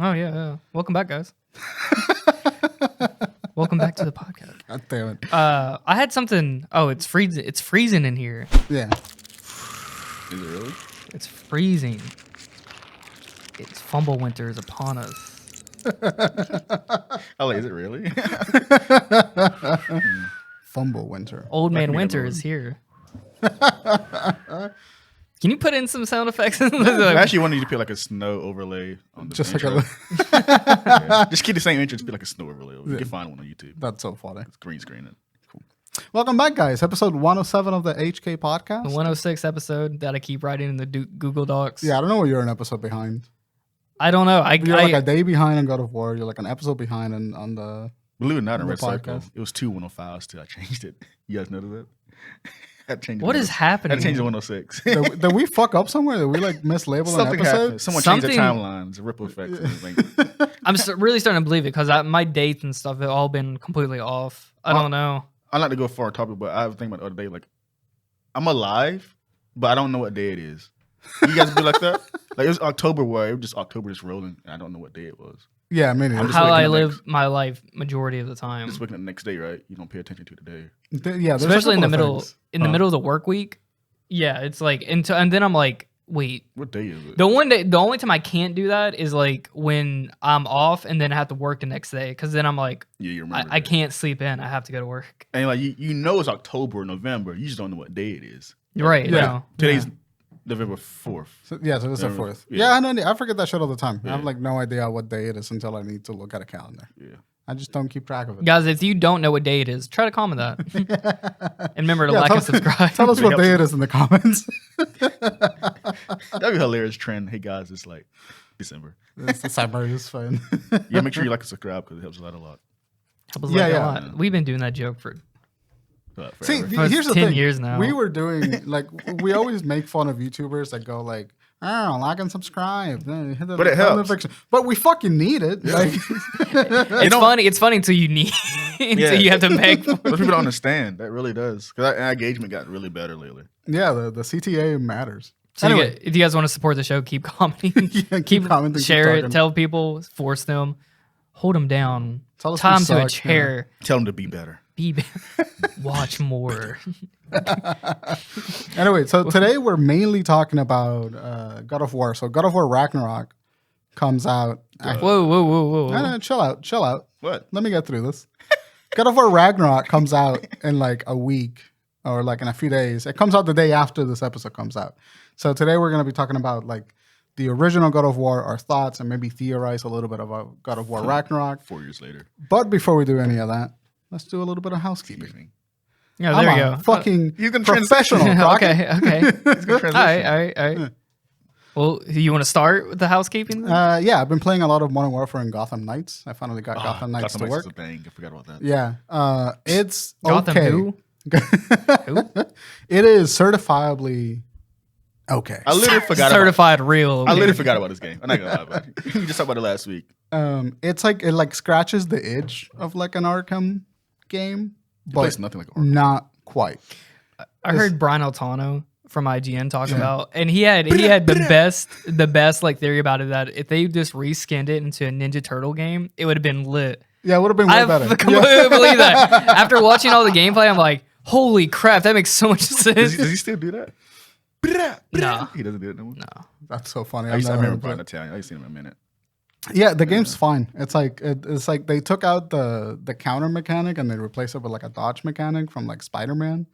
Oh, yeah. Welcome back, guys. Welcome back to the podcast. God damn it. I had something. Oh, it's freezing. It's freezing in here. Yeah. Is it really? It's freezing. It's fumble winter is upon us. Oh, is it really? Fumble winter. Old man winter is here. Can you put in some sound effects? I actually wanted you to put like a snow overlay on the Just intro. like Yeah. Just keep the same intro, just be like a snow overlay. You can find one on YouTube. That's so funny. It's green screen it. Cool. Welcome back, guys. Episode 107 of the HK podcast. The 106 episode that I keep writing in the Google Docs. Yeah, I don't know what you're an episode behind. I don't know. You're like a day behind on God of War. You're like an episode behind on the. Believe it or not, in the Retrospective, podcast. it was 2 105s till I changed it. You guys notice that? I changed it What to is 106. happening? I changed it to 106. Did we fuck up somewhere? Did we like mislabel Something an episode? happened. Someone changed the Something- timelines, the ripple effects. And everything. I'm really starting to believe it because my dates and stuff have all been completely off. I don't know. I like to go far topic, but I was thinking about the other day, like, I'm alive, but I don't know what day it is. You guys be like that? Like, it was October where it was just October just rolling, and I don't know what day it was. Yeah, I mean, I'm just How waking I up live my life majority of the time. Just waking up the next day, right? You don't pay attention to the day. yeah, there's a Especially in the couple of middle things. the middle of the work week. Yeah, it's like and then I'm like, wait. What day is it? The only time I can't do that is like when I'm off and then I have to work the next day because then I'm like, Yeah, you remember. I that. can't sleep in. I have to go to work. And like you know it's October or November. You just don't know what day it is. Right? Yeah. No. Today's November 4th. So this is the Never- 4th. yeah. Yeah, I know. I forget that shit all the time. I have Yeah. like no idea what day it is until I need to look at a calendar. Yeah. I just don't keep track of it. Guys, if you don't know what day it is, try to comment that. And remember to Yeah, like tell- and subscribe. Tell us what day it is in the comments. That'd be a hilarious trend. Hey guys, it's like December. It's December. It's fine. Yeah, make sure you like and subscribe because it helps us out a lot. Help us Yeah, like a yeah. lot. We've been doing that joke for See, Forever. here's the 10 thing. years now. We were doing like we always make fun of YouTubers that go like, "Oh, like and subscribe." Hit the But it helps. notification. But we fucking need it. Like, It's funny. It's funny until you need until you have to beg for it. Most people don't understand. That really does. Because our engagement got really better lately. yeah, the CTA matters. So Anyway. if you guys want to support the show, keep commenting. Yeah, keep commenting, keep share talking. it, tell people, force them, hold them down. Tell us Tie we them to a suck, chair. Tell them to be better. Be watch more. Anyway, so today we're mainly talking about God of War. So God of War Ragnarok comes out. Whoa. No, chill out. What? Let me get through this. God of War Ragnarok comes out in like a week or like in a few days. It comes out the day after this episode comes out. So today we're going to be talking about like the original God of War, our thoughts, and maybe theorize a little bit about God of War Ragnarok. 4 years later. But before we do any of that, let's do a little bit of housekeeping. Yeah, I'm there you a go. fucking You can professional. Okay. It's good All transition. right. Well, you want to start with the housekeeping? then? Yeah, I've been playing a lot of Modern Warfare and Gotham Knights. I finally got Gotham Knights to Gotham work. Knights is a thing. I forgot about that. Yeah, it's Gotham okay. who? It is certifiably okay. I literally forgot Certified real. I literally forgot about this game. I'm not gonna lie about it. We just talked about it last week. It's like it like scratches the itch of like an Arkham game, It but plays nothing like Arkham. not quite. I heard Brian Altano from IGN talk about, and he had the best like theory about it that if they just reskinned it into a Ninja Turtle game, it would have been lit. Yeah, it would have been way I better. completely believe that. After watching all the gameplay, I'm like, holy crap, that makes so much sense. Does he still do that? No. He doesn't do it no more. No. That's so funny. I I've never remember heard Brian that. Italian. I used to see him in a minute. Yeah, the game's fine. It's like they took out the counter mechanic and they replaced it with like a dodge mechanic from like Spider-Man,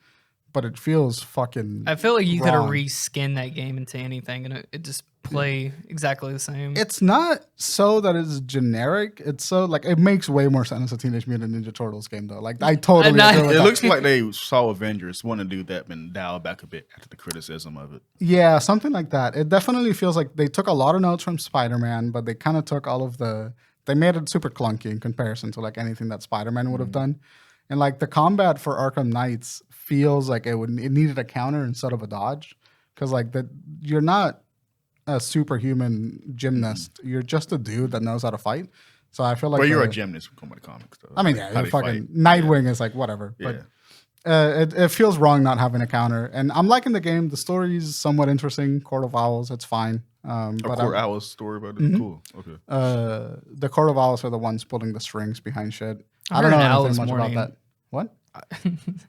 but it feels fucking. I feel like you could have wrong. reskinned that game into anything and it just play exactly the same. It's not so that it's generic. It's so like it makes way more sense as a Teenage Mutant Ninja Turtles game though. Like I totally Not- agree with It that. looks like they saw Avengers, want to do that, and dial back a bit after the criticism of it. Yeah, something like that. It definitely feels like they took a lot of notes from Spider-Man, but they kind of took all of they made it super clunky in comparison to like anything that Spider-Man would have done. And like the combat for Arkham Knights feels like it needed a counter instead of a dodge. Cause like you're not a superhuman gymnast. You're just a dude that knows how to fight. So I feel like Well, you're a gymnast from the comics, though. I mean, yeah, How you're they fucking fight. Nightwing is like whatever. Yeah. But It feels wrong not having a counter, and I'm liking the game. The story is somewhat interesting. Court of Owls, it's fine. Court of Owls story, but it's cool. Okay. The Court of Owls are the ones pulling the strings behind shit. I heard don't know an owl anything this much morning. about that. What?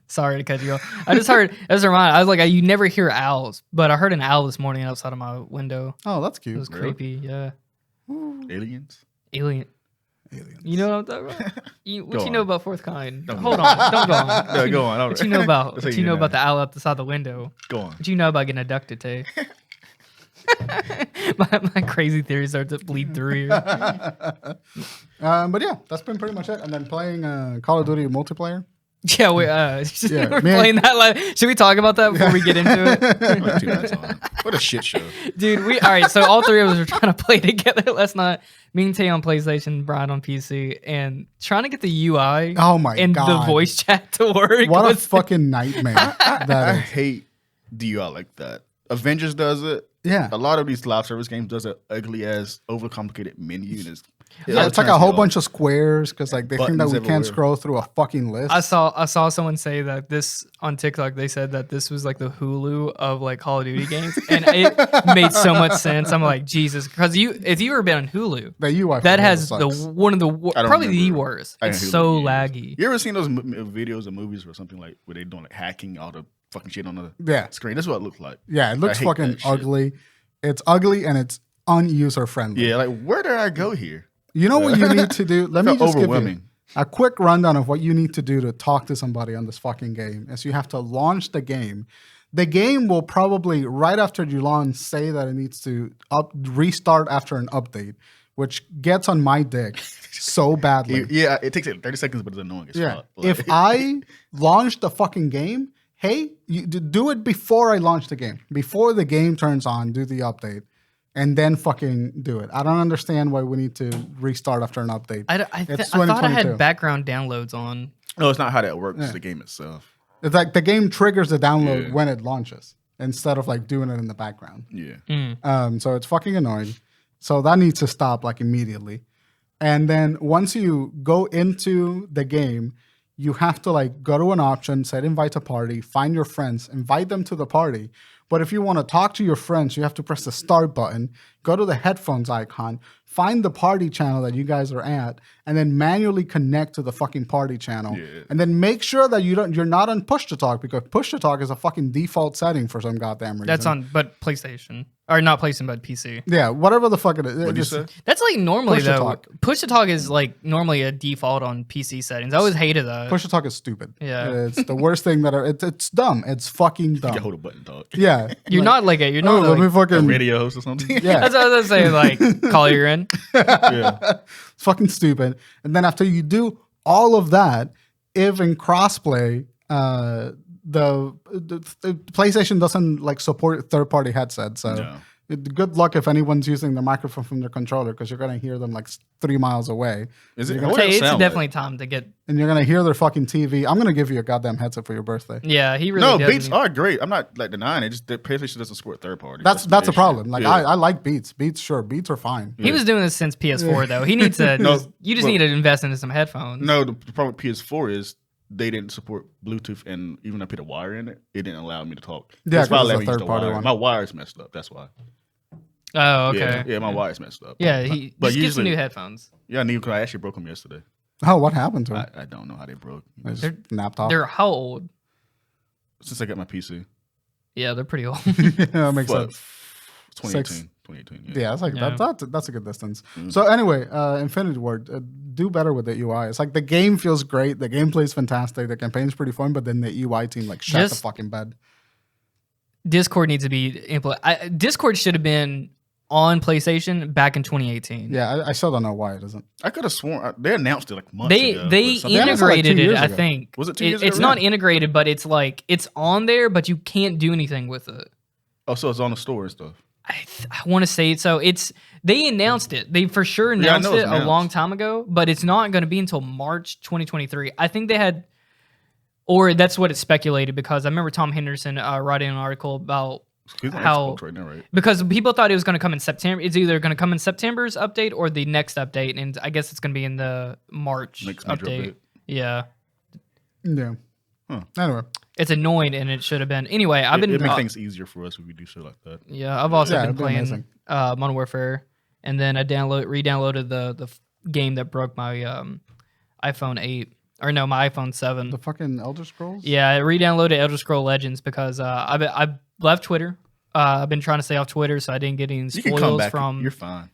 Sorry to cut you off. I just heard, as a reminder, I was like, you never hear owls, but I heard an owl this morning outside of my window. Oh, that's It cute. was creepy. Yeah. Aliens. Alien. Aliens. You know what I'm talking about? What Go you know on. about Fourth Kind? Don't Hold go on. Don't go on. No, go on. What you know about? That's What how you know know. about the owl outside the window? Go on. What you know about getting abducted, Tay? my crazy theories start to bleed through here. But yeah, that's been pretty much it. And then playing Call of Duty multiplayer. Yeah, we're playing that. Should we talk about that before we get into it? Like 2 minutes on. What a shit show. Dude, all right, so all three of us were trying to play together last night. Me and Tay on PlayStation, Bryan on PC, and trying to get the UI Oh my and god. the voice chat to work. What a was- fucking nightmare I that is. hate DUI like that. Avengers does it. Yeah. A lot of these live service games does an ugly ass, overcomplicated menu. And Yeah, it's like a whole bunch of squares because like they think that Buttons we everywhere. can't scroll through a fucking list. I saw someone say that this on TikTok. They said that this was like the Hulu of like Call of Duty games, and it made so much sense. I'm like, Jesus, because if you ever been on Hulu, the UI that for has sucks. one of the I don't probably the remember. worst. I It's didn't so hear what it laggy. You ever seen those videos or movies or something like where they doing like hacking all the fucking shit on the Yeah. screen? That's what it looks like. Yeah, it looks hate fucking that shit. ugly. It's ugly and it's unuser friendly. Yeah, like where did I go here? You know what you need to do? Let me Felt just give you overwhelming. a quick rundown of what you need to do to talk to somebody on this fucking game. Is you have to launch the game. The game will probably right after you launch say that it needs to restart after an update, which gets on my dick so badly. Yeah, it takes it 30 seconds, but it's annoying as Yeah. fuck. If I launch the fucking game, hey, you do it before I launch the game. Before the game turns on, do the update. And then fucking do it. I don't understand why we need to restart after an update. I It's thought I 2022. had background downloads on. no, it's not how that works. Yeah. It's the game itself. It's like the game triggers the download Yeah. when it launches instead of like doing it in the background. Yeah. So it's fucking annoying. So that needs to stop like immediately. And then once you go into the game, you have to like go to an option, set invite to party, find your friends, invite them to the party. But if you want to talk to your friends, you have to press the start button, go to the headphones icon, find the party channel that you guys are at, and then manually connect to the fucking party channel. Yeah. And then make sure that you're not on push to talk because push to talk is a fucking default setting for some goddamn reason. That's on, but PlayStation or not PlayStation, but PC. Yeah, whatever the fuck it is. What'd you say? That's like normally Push to though. talk. Push to talk is like normally a default on PC settings. I always hated that. Push to talk is stupid. Yeah. It's the worst thing that it's dumb. It's fucking You can dumb. hold a button talk. Yeah, You're not like a. You're not. let me like, A fucking radio host or something. yeah. that's what I was gonna say. Like, call you in. yeah. It's fucking stupid. And then after you do all of that, if in crossplay, the PlayStation doesn't like support third party headsets. So No. good luck if anyone's using the microphone from their controller because you're gonna hear them like 3 miles away, Is it? You're What Okay, does it it's sound definitely time to get. and you're gonna hear their fucking TV. I'm gonna give you a goddamn headset for your birthday. Yeah, he really. No, doesn't. Beats are great. I'm not like denying it. Just the PlayStation doesn't support third party. That's the a issue. problem. Like Yeah. I like Beats. Beats are fine. He was doing this since PS4 though. He needs to. No, you just well- need to invest into some headphones. No, the problem with PS4 is they didn't support Bluetooth, and even though I put a wire in it, it didn't allow me to talk. Yeah, That's why 'cause I it's a let me use the third-party wire. one. My wire's messed up. That's why. Oh, okay. Yeah, my wire's messed up. Yeah, he But just get some usually- new headphones. Yeah, I need because I actually broke them yesterday. Oh, what happened to him? I don't know how they broke. They just napped off. They're how old? Since I got my PC. Yeah, they're pretty old. Yeah, that makes What? sense. 2018. 2018. Yeah, it's like Yeah. that's a good distance. So anyway, Infinity Ward, do better with the UI. It's like the game feels great, the gameplay is fantastic, the campaign's pretty fun, but then the UI team like shut the Just- fucking bed. Discord needs to be implemented. Discord should have been on PlayStation back in 2018. Yeah, I still don't know why it isn't. I could have sworn they announced it like months They ago. they but something- announced it like 2 integrated it. years I ago. think Was it 2 years ago? It's not integrated, but it's like it's on there, but you can't do anything with it. Oh, so it's on the store and stuff. I want to say it. So it's they announced it. They for sure Yeah, I announced know it's it a announced. long time ago, but it's not going to be until March 2023. I think they had, or that's what it's speculated because I remember Tom Henderson writing an article about He's on how Xbox right now, right? because people thought it was going to come in September. It's either going to come in September's update or the next update, and I guess it's going to be in the March Next major update. update. Yeah. Yeah. Anyway, It's annoying, and it should have been. Anyway, I've been. It makes things easier for us if we do shit like that. Yeah, I've also been it'd be playing amazing. Modern Warfare, and then I re-downloaded the game that broke my iPhone 8 or no, my iPhone 7. the fucking Elder Scrolls. Yeah, I re-downloaded Elder Scroll Legends because I've left Twitter. I've been trying to stay off Twitter, so I didn't get any You can come spoils back. from. You're fine.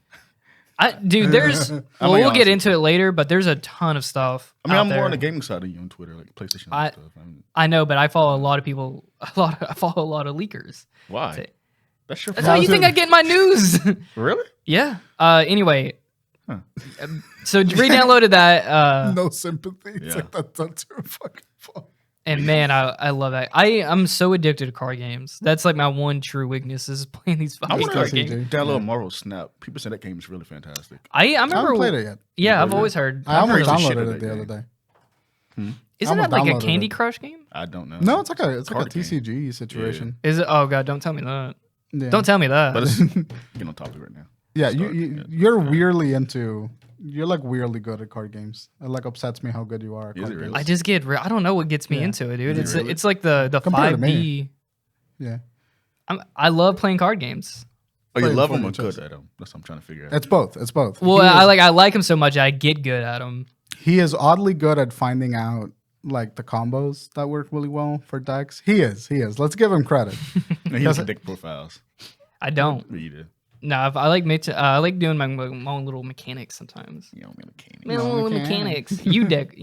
Dude, there's. Well, we'll get into it later, but there's a ton of stuff. I mean, out I'm more there. on the gaming side of you on Twitter, like PlayStation and stuff. I know, but I follow a lot of people. I follow a lot of leakers. Why? That's your That's how you think I get my news. Really? Yeah. Anyway, so re-downloaded that, No sympathy. It's Yeah. like that's your fucking fault. and man, I love that. I'm so addicted to card games. That's like my one true weakness is playing these I fucking want card to games. download Marvel Snap. People say that game is really fantastic. I I remember. haven't played it yet. Yeah, I've always heard. I almost heard the shit downloaded of it that the other game. day. Isn't I that like a almost Candy downloaded it. Crush game? I don't know. No, it's like a card game. TCG situation. Is it? Oh god, don't tell me that. Yeah. Don't tell me that. But it's get on topic right now. Yeah, Start, you're weirdly into. You're like weirdly good at card games. It like upsets me how good you are at Is card it really? I games. just get. I don't know what gets me Yeah. into it, dude. Is It's it really? it's like the Compared to 5D. me. Yeah, I love playing card games. Oh, you Playing love for them or your good chest. at them? That's what I'm trying to figure out. it's both. It's both. Well, He is- I like him so much I get good at them. He is oddly good at finding out like the combos that work really well for decks. He is. Let's give him credit. He has dick profiles. I don't. But you do. No, I like doing my own little mechanics sometimes. You don't mean a cane. My own little mechanics. mechanics. You deck.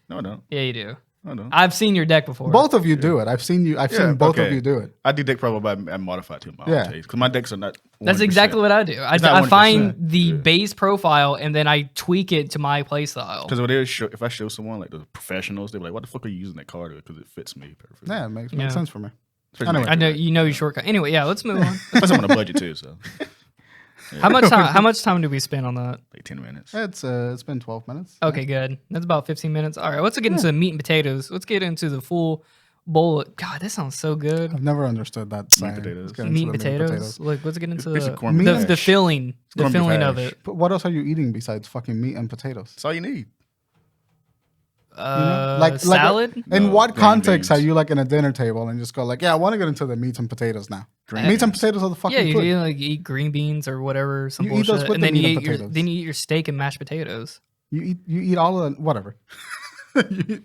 No, I don't. Yeah, you do. I don't. I've seen your deck before. Both of you do it. I've seen you. I've seen both of okay. you do it. I do dick profile, but I modify to my Yeah. own taste because my decks are not. 100%. That's exactly what I do. I not find 100%. the Yeah. base profile and then I tweak it to my play style. Because if I show someone like the professionals, they're like, "What the fuck are you using that card?" Because it fits me perfectly. Yeah, it makes Yeah. sense for me. Especially Anyway. I know you know your shortcut. Anyway, yeah, let's move on. Plus, I'm on a budget too, so How much time do we spend on that? like 10 minutes. It's been 12 minutes. Okay, good. That's about 15 minutes. All right, let's get into the meat and potatoes. Let's get into the full bowl. God, that sounds so good. I've never understood that saying. potatoes. Let's get into Meat the and potatoes. Look, let's get into It's the, corned beef the hash. filling, the corned beef filling of hash. it. But what else are you eating besides fucking meat and potatoes? That's all you need. Salad. In No, what green context beans. are you like in a dinner table and just go like, yeah, I want to get into the meats and potatoes now. Green Meats and beans. potatoes are the fucking Yeah, you food. can like eat green beans or whatever, some You eat those bullshit, with and the then you meat and eat your potatoes. then you eat your steak and mashed potatoes. You eat all of the whatever.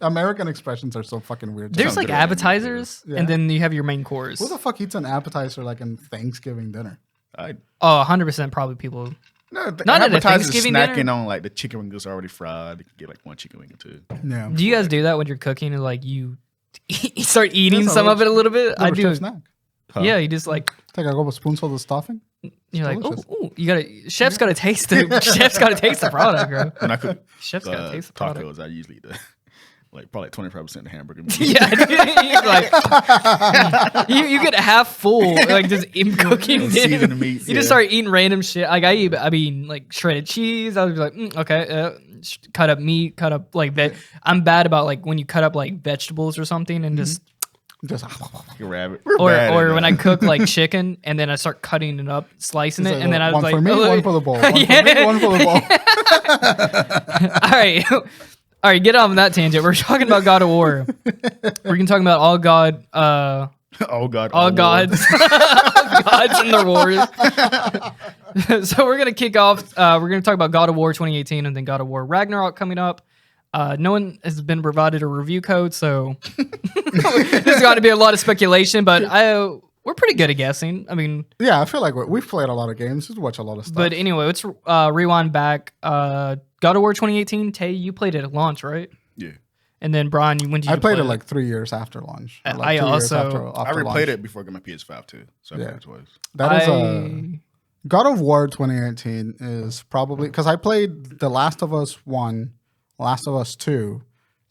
American expressions are so fucking weird. There's sounds like good on meat and appetizers, potatoes. and Yeah. then you have your main course. Who the fuck eats an appetizer like in Thanksgiving dinner? I Oh, 100% probably people. no, Not at a advertisers Thanksgiving snacking dinner? on like the chicken wing that's already fried. You can get like one chicken wing or two. Yeah. Do you guys do that when you're cooking and like you start eating Yes, I some would. of it a little bit? I Little do. chef snack. Huh? Yeah, you just like Take a couple spoonfuls of stuffing. you're like, delicious. oh, you gotta. Chef's gotta taste the. Chef's gotta taste the product, bro. When I cook Chef's gotta taste the product. tacos, I usually eat like probably 25% the hamburger meat. Yeah, dude, you're like you get half full, like just in cooking. Season dinner. the meat, You yeah. just start eating random shit. Like I mean, like shredded cheese. I was like, okay, cut up meat, cut up like I'm bad about like when you cut up like vegetables or something and just Just You rabbit. or when I cook like chicken and then I start cutting it up, slicing it, and then I was one like, for me, oh, one for the bowl. One Yeah. for me, one for the bowl. all right, get off on that tangent. We're talking about God of War. We're gonna talk about all God, oh God. all gods, gods in the wars. So we're gonna kick off. We're gonna talk about God of War 2018 and then God of War Ragnarok coming up. No one has been provided a review code, so there's got to be a lot of speculation. But we're pretty good at guessing. I mean, Yeah, I feel like we've played a lot of games. We watch a lot of stuff. but anyway, let's rewind back. God of War 2018. Tay, you played it at launch, right? Yeah. And then Brian, when did you I played play it like 3 years after launch. Or, I like 2 years also- I after replayed launch. it before I got my PS5 too. So I Yeah. played it twice. That is God of War 2018 is probably because I played The Last of Us 1, Last of Us 2,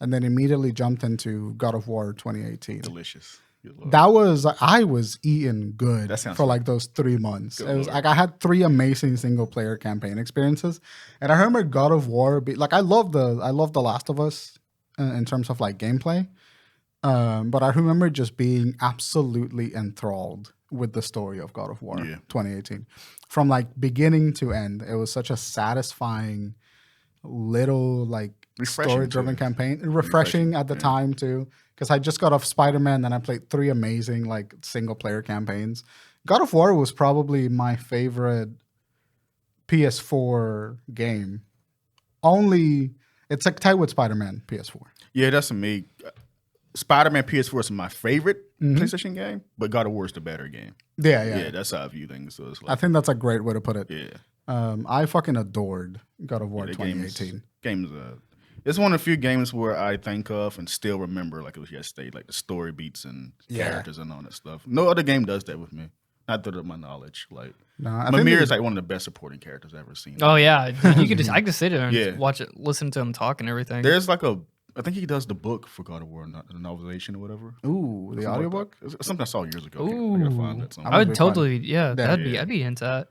and then immediately jumped into God of War 2018. Delicious. Good Lord. That was I was eating good That sounds for like those 3 months. Good It was Lord. like I had 3 amazing single player campaign experiences, and I remember God of War. Like I love the Last of Us in terms of like gameplay, but I remember just being absolutely enthralled with the story of God of War 2018, from like beginning to end. It was such a satisfying little like Refreshing, story-driven too. campaign. Refreshing at the time too, because I just got off Spider-Man, then I played 3 amazing like single-player campaigns. God of War was probably my favorite PS4 game. Only it's like tied with Spider-Man PS4. Yeah, that's me. Spider-Man PS4 is my favorite PlayStation game, but God of War is the better game. Yeah. That's how I view things. So it's I like, think that's a great way to put it. yeah, I fucking adored God of War the 2018. Game's it's one of the few games where I think of and still remember like it was yesterday, like the story beats and characters and all that stuff. No other game does that with me. Not to my knowledge. Like I think Mimir is like one of the best supporting characters I've ever seen. Oh yeah, dude, you could just I could sit there and Yeah. just watch it, listen to him talk and everything. There's like I think he does the book for God of War, the novelization or whatever. Ooh, the audiobook? Like that. Something I saw years ago. I gotta find that somewhere. I would be fun. totally, yeah, Yeah. I'd be into that.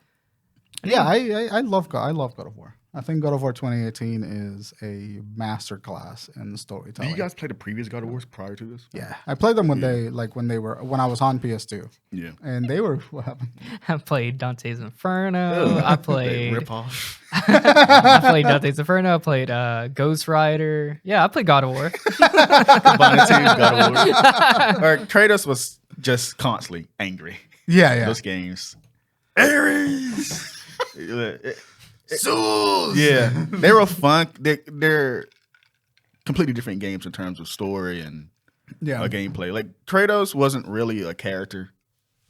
Yeah, I love God of War. I think God of War 2018 is a masterclass in Do storytelling. you guys play the previous God of Wars prior to this? Yeah, I played them when when I was on PS2, Yeah. and they were what happened? I played Dante's Inferno. I played Rip off. I played Dante's Inferno. I played Ghost Rider. Yeah, I played God of War. Combined team God of War. Or Kratos was just constantly angry. Yeah. Those games. Ares. Souls. Yeah, they were fun. They're completely different games in terms of story and gameplay. Like Kratos wasn't really a character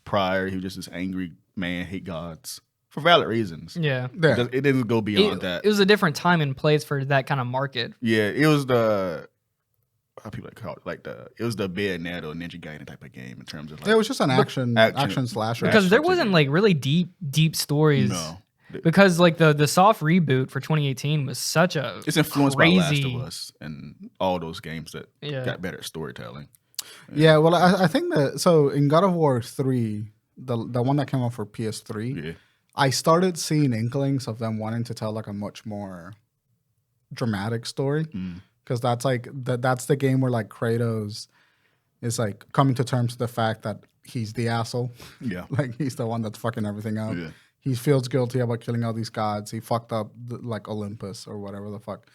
prior. He was just this angry man, hate gods for valid reasons. Yeah. It didn't go beyond that. It was a different time and place for that kind of market. Yeah, it was the how people call it it was the Bayonetta or Ninja Gaiden type of game in terms of like it was just an action slasher. Because there wasn't like really deep stories. No. Because like the soft reboot for 2018 was such a It's influenced crazy, by Last of Us and all those games that got better at storytelling. Yeah, well, I think that so in God of War 3, the one that came out for PS3, I started seeing inklings of them wanting to tell like a much more dramatic story. Because that's like that's the game where like Kratos is like coming to terms with the fact that he's the asshole. Yeah. Like he's the one that's fucking everything up. Yeah. He feels guilty about killing all these gods. He fucked up like Olympus or whatever the fuck.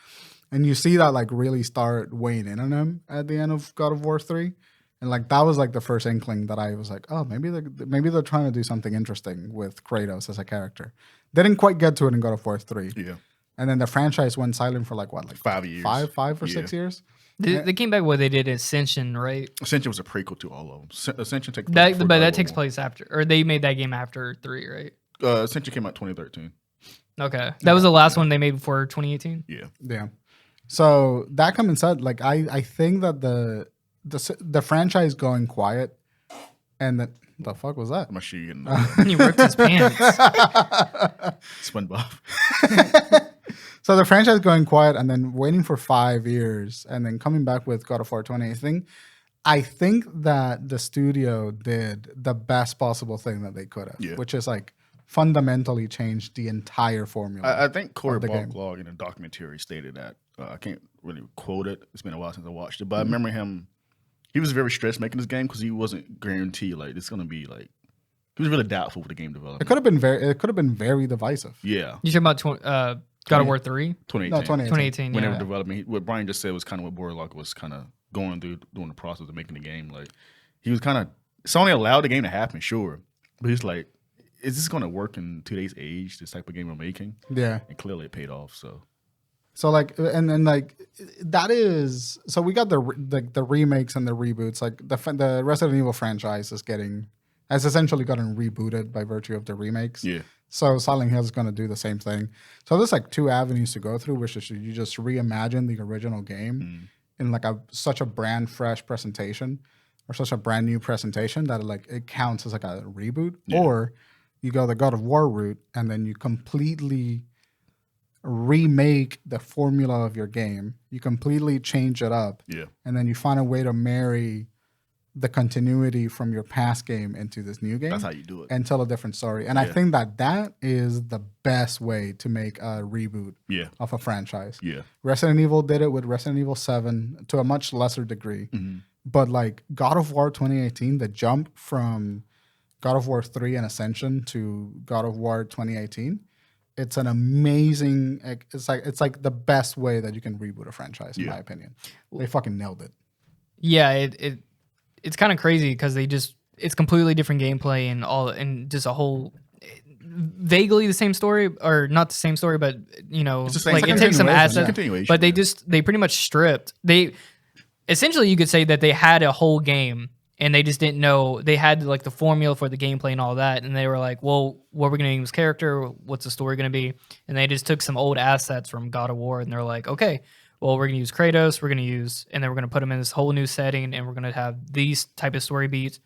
And you see that like really start weighing in on him at the end of God of War 3. And like that was like the first inkling that I was like, oh, maybe they're trying to do something interesting with Kratos as a character. They didn't quite get to it in God of War 3. Yeah. And then the franchise went silent for like what, like 5 years. Five or 6 years? They came back what they did Ascension, right? Ascension was a prequel to all of them. Ascension takes place But that takes place after, or they made that game after 3, right? Ascension came out 2013. Okay, that was the last one they made before 2018. Yeah. So that coming said, like I think that the franchise going quiet, and the fuck was that? I'm not sure you can He ripped his pants. SpongeBob. So the franchise going quiet and then waiting for 5 years and then coming back with God of War 2018. I think that the studio did the best possible thing that they could have, which is like fundamentally change the entire formula. I think Corey the game. Barlog in a documentary stated that. I can't really quote it. It's been a while since I watched it, but I remember him. He was very stressed making this game because he wasn't guaranteed like it's gonna be like. He was really doubtful with the game development. It could have been very divisive. Yeah. You talking about God of War 3? 2018. No, 2018. When they were Yeah. developing, what Bryan just said was kind of what Borlock was kind of going through during the process of making the game. Like he was kind of Sony allowed the game to happen, sure, but he's like, is this going to work in today's age? This type of game we're making, Yeah. and clearly it paid off. So like, and then like, that is so we got the remakes and the reboots. Like the Resident Evil franchise has essentially gotten rebooted by virtue of the remakes. Yeah. So Silent Hill is going to do the same thing. So there's like 2 avenues to go through, which is you just reimagine the original game in like such a brand fresh presentation or such a brand new presentation that it counts as like a reboot, or you go the God of War route and then you completely remake the formula of your game. You completely change it up. Yeah. And then you find a way to marry the continuity from your past game into this new game. That's how you do it. And tell a different story. And I think that is the best way to make a reboot of a franchise. Yeah. Resident Evil did it with Resident Evil 7 to a much lesser degree. But like God of War 2018, the jump from God of War 3 and Ascension to God of War 2018 it's an amazing. It's like the best way that you can reboot a franchise, in my opinion. They fucking nailed it. Yeah, it's kind of crazy because it's completely different gameplay and just a whole vaguely the same story, or not the same story, but It's the same- like it's a it takes some continuation, assets, continuation, but yeah. they pretty much stripped. They essentially, you could say that they had a whole game and they just didn't know they had like the formula for the gameplay and all that, and they were like, well, what we're gonna name this character, what's the story gonna be, and they just took some old assets from God of War and they're like, okay, well, we're gonna use Kratos, and then we're gonna put him in this whole new setting, and we're gonna have these type of story beats,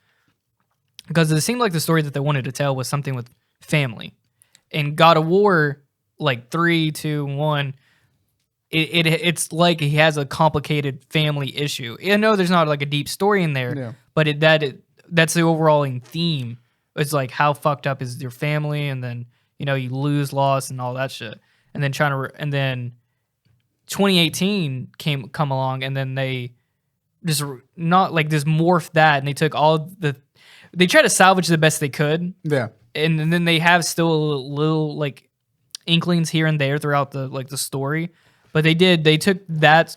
because it seemed like the story that they wanted to tell was something with family. In God of War, like 3, 2, 1, it's like he has a complicated family issue. I know there's not like a deep story in there, but that's the overall theme. It's like how fucked up is your family, and then you lose, loss, and all that shit, and then and then 2018 come along, and then they just not like just morphed that, and they took they try to salvage the best they could. Yeah. And then they have still a little like inklings here and there throughout the story, but they took that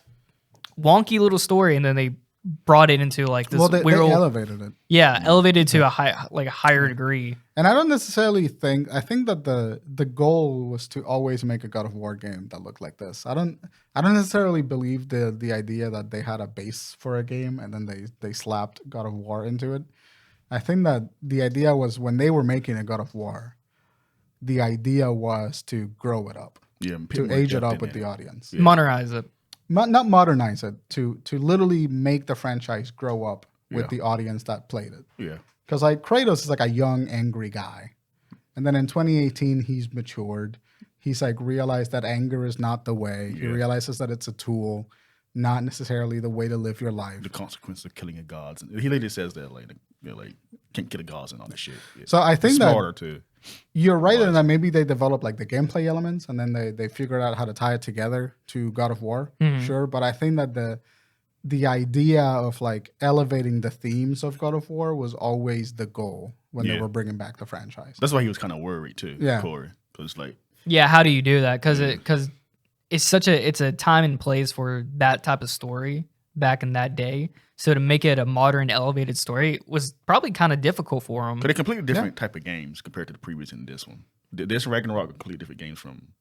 wonky little story and then they brought it into like this. Well, they elevated it. Yeah, elevated to a higher degree. And I don't necessarily think. I think that the goal was to always make a God of War game that looked like this. I don't necessarily believe the idea that they had a base for a game and then they slapped God of War into it. I think that the idea was when they were making a God of War, the idea was to grow it up, to age it up with the audience, modernize it, not modernize it, to literally make the franchise grow up with the audience that played it. Yeah, because like Kratos is like a young, angry guy, and then in 2018 he's matured. He's like realized that anger is not the way. He realizes that it's a tool, not necessarily the way to live your life. The consequence of killing a gods. He later says that like can't kill a gods and all that shit. Yeah. So I think it's smarter that too. You're right in that maybe they developed like the gameplay elements and then they figured out how to tie it together to God of War. Sure, but I think that the idea of like elevating the themes of God of War was always the goal when they were bringing back the franchise. That's why he was kind of worried too, Corey, because like how do you do that? Because it's a time and place for that type of story back in that day. So to make it a modern, elevated story was probably kind of difficult for them. But they're completely different type of games compared to the previous and this one. This Ragnarok are completely different games from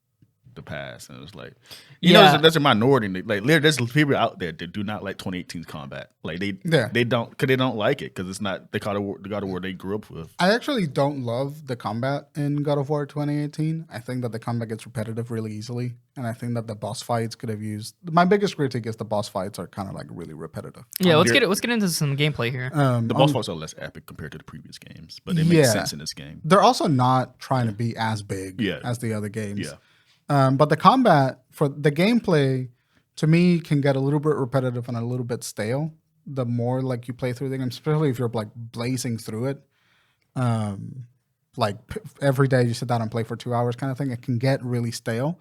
the past, and it was like, there's a minority. Like there's people out there that do not like 2018's combat. Like they don't, because they don't like it because it's not the God of War they grew up with. I actually don't love the combat in God of War 2018. I think that the combat gets repetitive really easily, and I think that the boss fights could have used. My biggest critique is the boss fights are kind of like really repetitive. Yeah, let's get into some gameplay here. The boss fights are less epic compared to the previous games, but they make sense in this game. They're also not trying to be as big as the other games. Yeah. But the combat for the gameplay, to me, can get a little bit repetitive and a little bit stale. The more like you play through the game, especially if you're like blazing through it, every day you sit down and play for 2 hours, kind of thing, it can get really stale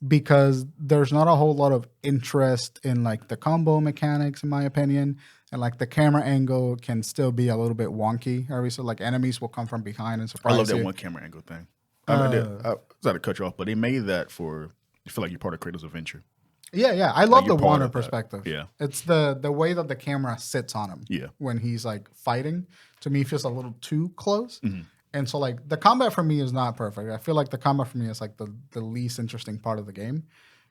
because there's not a whole lot of interest in like the combo mechanics, in my opinion, and like the camera angle can still be a little bit wonky. So like enemies will come from behind and surprise you. I love that one camera angle thing. I was about to cut you off, but they made that for you feel like you're part of Kratos' adventure. Yeah. I love the Warner perspective. Yeah. It's the way that the camera sits on him when he's like fighting. To me, feels a little too close. Mm-hmm. And so like the combat for me is not perfect. I feel like the combat for me is like the least interesting part of the game.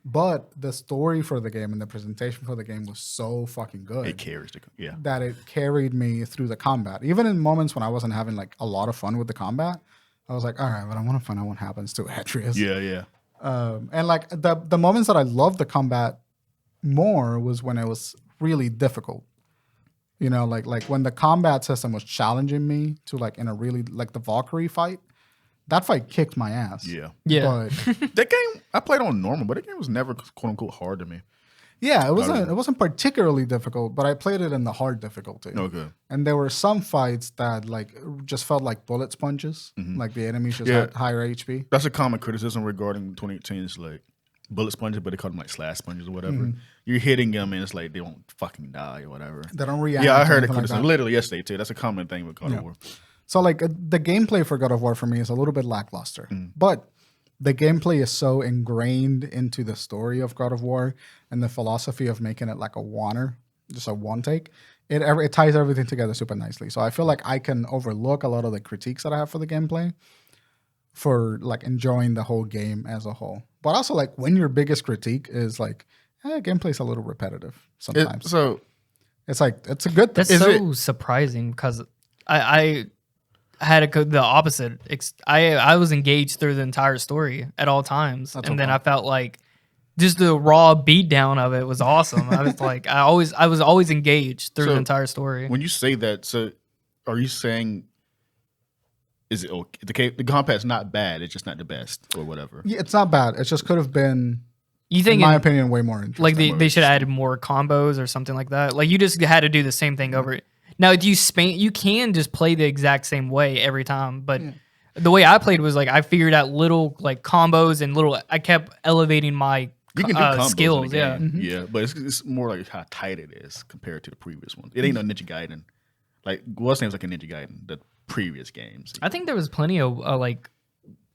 But the story for the game and the presentation for the game was so fucking good. It carries that it carried me through the combat. Even in moments when I wasn't having like a lot of fun with the combat, I was like, all right, but I want to find out what happens to Atreus. Yeah. And like the moments that I loved the combat more was when it was really difficult. Like when the combat system was challenging me to like in a really like the Valkyrie fight. That fight kicked my ass. Yeah. But that game I played on normal, but that game was never quote unquote hard to me. Yeah, it wasn't particularly difficult, but I played it in the hard difficulty. Okay. And there were some fights that like just felt like bullet sponges. Mm-hmm. Like the enemies just had higher HP. That's a common criticism regarding 2018 is like bullet sponges, but they call them like slash sponges or whatever. Mm-hmm. You're hitting them and it's like they don't fucking die or whatever. They don't react. Yeah, I heard a criticism literally yesterday too. That's a common thing with God of War. So like the gameplay for God of War for me is a little bit lackluster. Mm. But the gameplay is so ingrained into the story of God of War and the philosophy of making it like a oneer, just a one take. It ties everything together super nicely. So I feel like I can overlook a lot of the critiques that I have for the gameplay for like enjoying the whole game as a whole. But also like when your biggest critique is like, gameplay's a little repetitive sometimes. It's like, it's a good thing. That's surprising because I had the opposite. I was engaged through the entire story at all times. And then I felt like just the raw beatdown of it was awesome. I was like, I was always engaged through the entire story. When you say that, so are you saying, is it okay? The combat's not bad. It's just not the best or whatever. Yeah, it's not bad. It just could have been, you think, in my opinion, way more interesting. Like they should have added more combos or something like that. Like you just had to do the same thing over. Now, you can just play the exact same way every time, but the way I played was like I figured out little like combos and I kept elevating my skills. Yeah, yeah, but it's more like how tight it is compared to the previous ones. It ain't no Ninja Gaiden. Like what's name's like a Ninja Gaiden. The previous games. I think there was plenty of like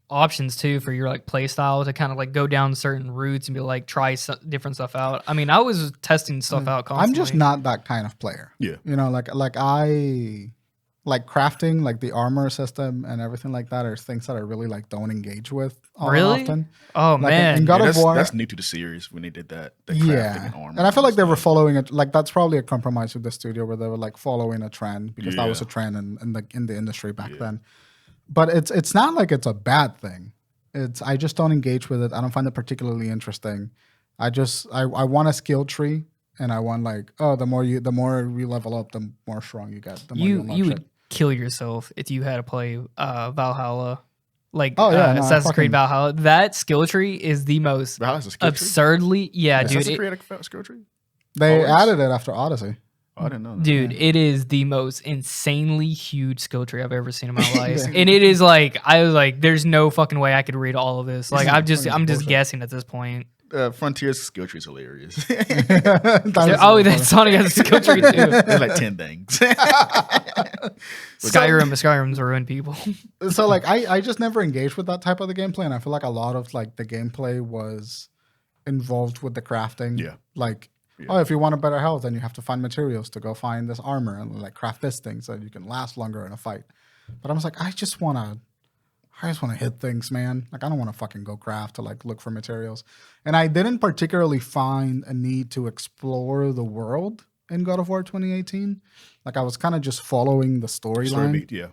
options too for your like play style to kind of like go down certain routes and be like try different stuff out. I mean, I was testing stuff out constantly. I'm just not that kind of player. Yeah, you know, like I like crafting, like the armor system and everything like that are things that I really like don't engage with often. Oh like man, in God of War, that's new to the series when they did that. The crafting and armor, and I feel like they were following it. Like that's probably a compromise with the studio where they were like following a trend because that was a trend in the industry back then. But it's not like it's a bad thing. I just don't engage with it. I don't find it particularly interesting. I want a skill tree, and I want like the more you level up, the more strong you get. The more you would kill yourself if you had to play Valhalla, like Assassin's Creed Valhalla. That skill tree is the most absurdly dude. Assassin's Creed a skill tree? They added it after Odyssey. Oh, I didn't know that. Dude, it is the most insanely huge skill tree I've ever seen in my life. And it is like, I was like, there's no fucking way I could read all of this. Like, I'm just guessing at this point. Frontier's skill tree is hilarious. That Sonic has a skill tree too. There's like 10 things. Skyrim's ruined people. So like, I just never engaged with that type of the gameplay. And I feel like a lot of like the gameplay was involved with the crafting. Yeah. Like, if you want a better health, then you have to find materials to go find this armor and like craft this thing so you can last longer in a fight. But I was like, I just want to hit things, man. Like I don't want to fucking go craft to like look for materials. And I didn't particularly find a need to explore the world in God of War 2018. Like I was kind of just following the storyline. Yeah.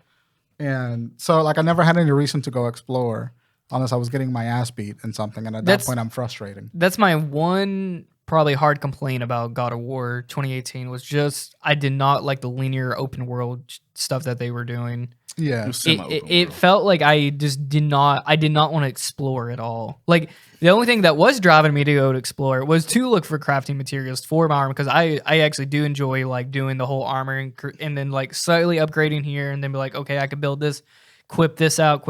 And so like I never had any reason to go explore unless I was getting my ass beat in something. And at that point, I'm frustrating. That's my one probably hard complaint about God of War 2018 was just I did not like the linear open world stuff that they were doing. Yeah, it felt like I did not want to explore at all. Like the only thing that was driving me to go to explore was to look for crafting materials for my armor because I actually do enjoy like doing the whole armor and then like slightly upgrading here and then be like, okay, I could build this, equip this out,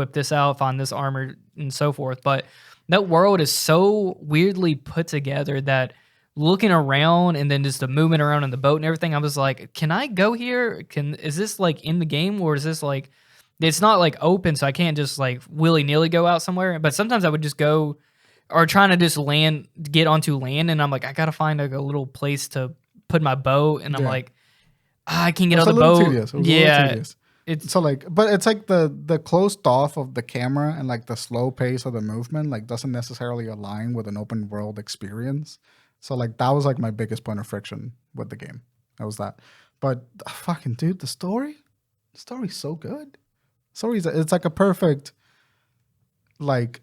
find this armor and so forth. But that world is so weirdly put together that looking around and then just the movement around in the boat and everything, I was like, can I go here? Is this like in the game or is this like, it's not like open so I can't just like willy-nilly go out somewhere. But sometimes I would just go or trying to just get onto land and I'm like, I got to find like a little place to put my boat. And I'm like, I can't get on the boat. Tedious. It's so like, but it's like the closed off of the camera and like the slow pace of the movement, like doesn't necessarily align with an open world experience. So like that was like my biggest point of friction with the game. That was that. But fucking dude, the story's so good. It's like a perfect like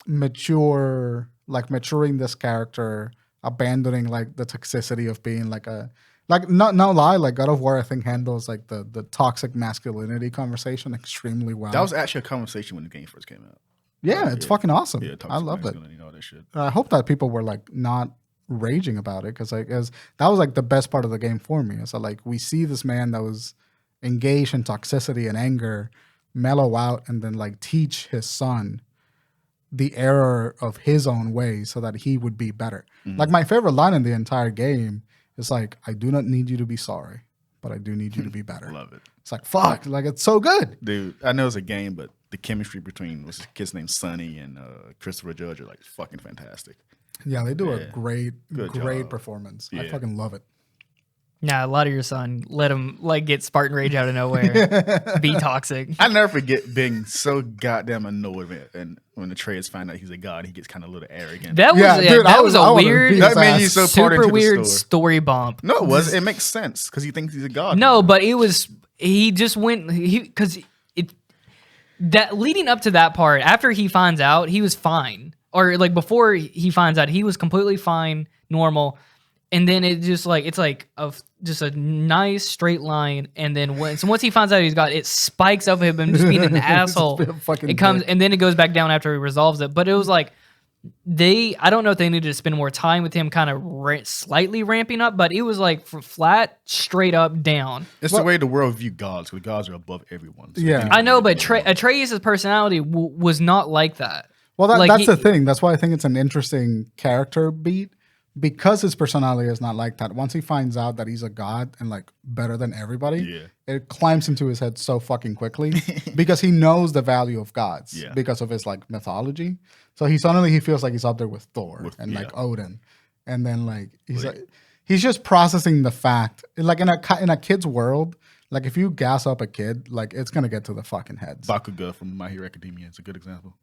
maturing this character, abandoning like the toxicity of being like no lie, like God of War I think handles like the toxic masculinity conversation extremely well. That was actually a conversation when the game first came out. Yeah, it's fucking awesome. Yeah, I loved it. All that shit. I hope that people were like not raging about it because that was like the best part of the game for me. So like we see this man that was engaged in toxicity and anger mellow out and then like teach his son the error of his own ways so that he would be better. Mm-hmm. Like my favorite line in the entire game is like, I do not need you to be sorry, but I do need you to be better. Love it. It's like, fuck, like it's so good. Dude, I know it's a game, but the chemistry between what's his kid's name, Sonny, and Christopher Judge are like fucking fantastic. Yeah, they do a great job. performance. Yeah. I fucking love it. Nah, a lot of your son let him like get Spartan Rage out of nowhere, be toxic. I never forget being so goddamn annoyed when Atreus find out he's a god. He gets kind of a little arrogant. That was dude, that was a weird, That made you so part super into weird the story. story bump. No, it was. It makes sense because he thinks he's a god. No, but it was he just went because it that leading up to that part after he finds out he was fine, or like before he finds out he was completely fine, normal. And then it just like it's like just a nice straight line, and then once he finds out he's got it, spikes up him just being an asshole. It comes and then it goes back down after he resolves it. But it was like I don't know if they needed to spend more time with him, kind of slightly ramping up, but it was like flat, straight up, down. It's the way the world view gods. Because gods are above everyone. So Yeah, I know, but Atreus' personality was not like that. Well, Like, that's the thing. That's why I think it's an interesting character beat. Because his personality is not like that, once he finds out that he's a god and like better than everybody, it climbs into his head so fucking quickly because he knows the value of gods because of his like mythology. So he feels like he's up there with Thor and like Odin, and then like he's just processing the fact like in a kid's world. Like if you gas up a kid, like it's gonna get to the fucking heads. Bakugo from My Hero Academia is a good example.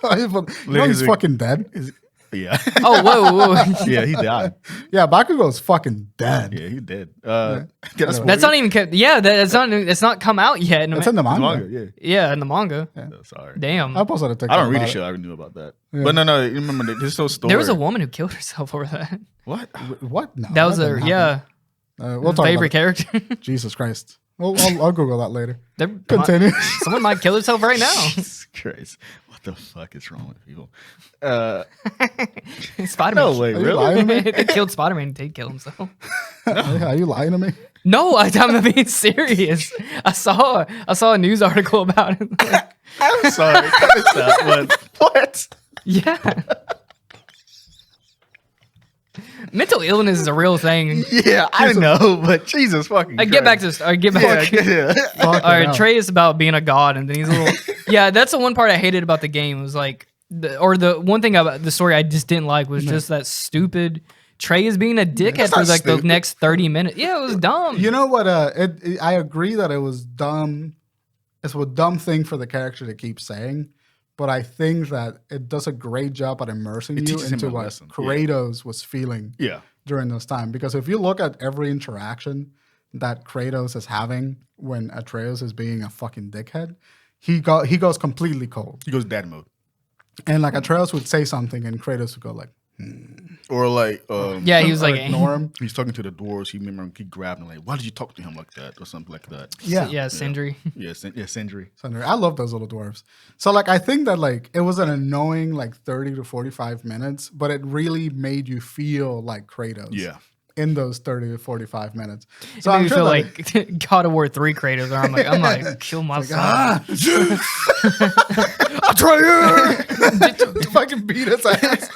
He's fucking dead. Yeah. Oh, whoa. Yeah, he died. Yeah, Bakugo's fucking dead. Yeah, he did. That's not even. Yeah, it's not come out yet. It's in the manga. Yeah, in the manga. Yeah. Oh, sorry. Damn. I posted a TikTok. I don't read the show. I already knew about that. Yeah. But no. You remember this whole story? There was a woman who killed herself over that. What? What? No, that was we'll talk favorite character. Jesus Christ. I'll Google that later. Continue. Someone might kill herself right now. Jesus Christ. What the fuck is wrong with people? Spider-Man. No way, really? They killed Spider-Man. They killed himself. Are you lying to me? No, I'm being serious. I saw a news article about it. I'm sorry. Cut this out, but what? Yeah. Mental illness is a real thing. Yeah, I know, but Jesus fucking Christ. Get back to this. Get back. Yeah. All right, Trey is about being a god, and then he's a little. Yeah, that's the one part I hated about the game. Was like, the one thing about the story I just didn't like was just that stupid. Trey is being a dickhead for like the next 30 minutes. Yeah, it was dumb. You know what? I agree that it was dumb. It's a dumb thing for the character to keep saying. But I think that it does a great job at immersing you into what Kratos was feeling during this time. Because if you look at every interaction that Kratos is having when Atreus is being a fucking dickhead, he goes completely cold. He goes dad mode. And like Atreus would say something and Kratos would go like, Or like, he was like, ignore him. He's talking to the dwarves. He grabbed him like, why did you talk to him like that or something like that? Yeah, Sindri. Sindri. I love those little dwarves. So like, I think that like it was an annoying like 30 to 45 minutes, but it really made you feel like Kratos. Yeah. In those 30 to 45 minutes. So I feel like God of War 3 Kratos. I'm like, kill myself. Atreus! Fucking beat his ass.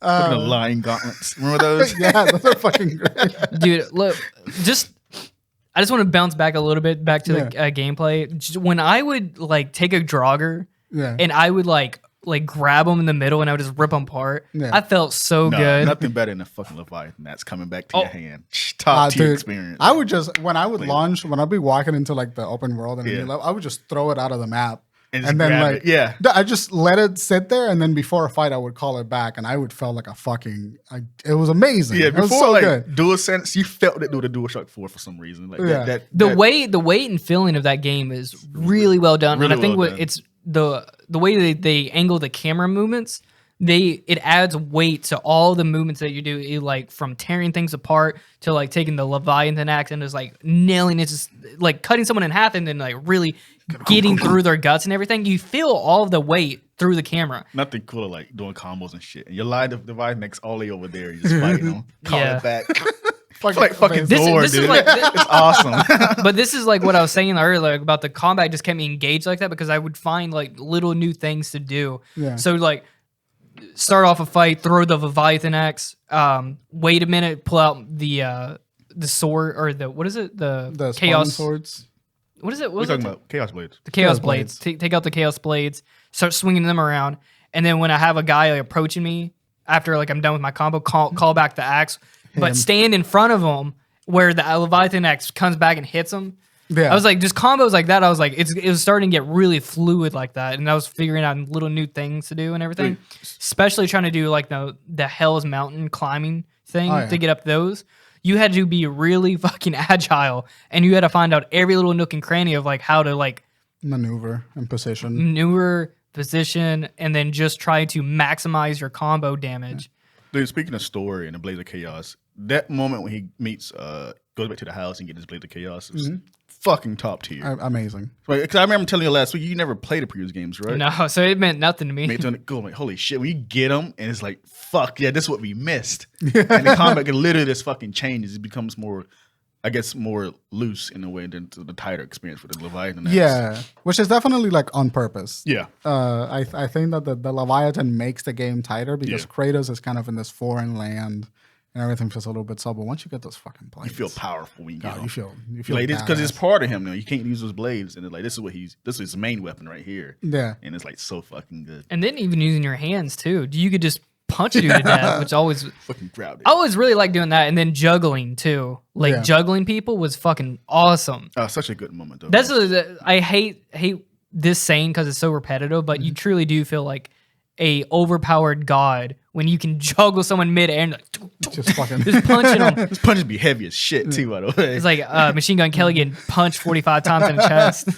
The lion gauntlets. Remember those? Yeah, those are fucking great. Dude, look, I just want to bounce back a little bit back to the gameplay. Just when I would like take a Draugr and I would like grab them in the middle and I would just rip them apart. Yeah. I felt so good. Nothing better than a fucking Leviathan that's coming back to your hand. Top tier experience. I would just when I'd be walking into like the open world and I would just throw it out of the map. And then like I just let it sit there, and then before a fight I would call it back, and I would feel like a fucking. It was amazing. Yeah, before it was so good. DualSense, you felt it with the DualShock 4 for some reason. Like the weight and feeling of that game is really well done. Really, and I think it's the way they angle the camera movements. It adds weight to all the movements that you do, like from tearing things apart to like taking the Leviathan axe and just like nailing it, just like cutting someone in half and then like really getting through their guts and everything. You feel all of the weight through the camera. Nothing cooler like doing combos and shit. And your line of Leviathan next all the way over there. You just fighting them, call it back. Like fucking Thor, dude. It's awesome. But this is like what I was saying earlier like, about the combat just kept me engaged like that because I would find like little new things to do. Yeah. So like start off a fight, throw the Leviathan axe, wait a minute, pull out the sword or what is it? The chaos swords. what is it? What We're was talking it? about Chaos Blades. The Chaos Blades. Take out the Chaos Blades, start swinging them around, and then when I have a guy like, approaching me after like I'm done with my combo, call back the axe, but stand in front of him where the Leviathan axe comes back and hits him. Yeah. I was like, just combos like that. I was like, it was starting to get really fluid like that, and I was figuring out little new things to do and everything. Especially trying to do like the Hell's Mountain climbing thing to get up those. You had to be really fucking agile, and you had to find out every little nook and cranny of like how to like maneuver, position, and then just try to maximize your combo damage. Dude, speaking of story and the Blades of Chaos, that moment when he meets, goes back to the house and gets his Blades of Chaos is fucking top tier. Amazing. Because I remember telling you last week, you never played the previous games, right? No, so it meant nothing to me. Like, holy shit, when you get them, and it's like, fuck, yeah, this is what we missed. And the combat can literally just fucking changes. It becomes more, I guess, more loose in a way than the tighter experience with the Leviathan. Yeah, which is definitely like on purpose. Yeah. I think that the Leviathan makes the game tighter because Kratos is kind of in this foreign land and everything feels a little bit subtle. Once you get those fucking blades, you feel powerful when you get them. You feel like this because it's part of him. You can't use those blades, and it's like this is his main weapon right here. Yeah, and it's like so fucking good. And then even using your hands too, you could just punch a dude to death, which always fucking crowded. I always really like doing that, and then juggling too. Like juggling people was fucking awesome. Such a good moment though. I hate this saying because it's so repetitive, but you truly do feel like a overpowered god when you can juggle someone mid-air and like, just punching them. This punches be heavy as shit too, by the way. It's like Machine Gun Kelly getting punched 45 times in the chest.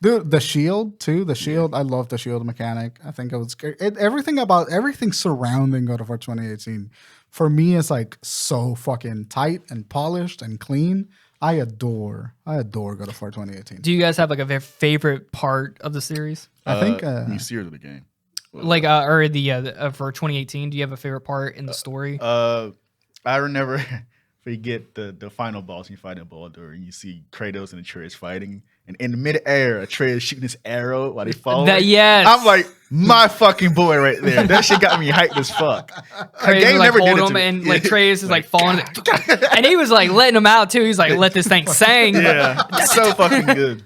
Dude, the shield too. The shield, I love the shield mechanic. I think it was great. Everything surrounding God of War 2018 for me is like so fucking tight and polished and clean. I adore God of War 2018. Do you guys have like a favorite part of the series? I think new series of the game. Like or the for 2018, do you have a favorite part in the story? I never forget the final boss. You fight in Baldur and you see Kratos and Atreus fighting, and in midair, Atreus shooting his arrow while they fall. Yes, I'm like, my fucking boy right there. That shit got me hyped as fuck. Kratos like hold him, and like Atreus is like falling, and he was like letting him out too. He's like, let this thing sing. Yeah, so fucking good.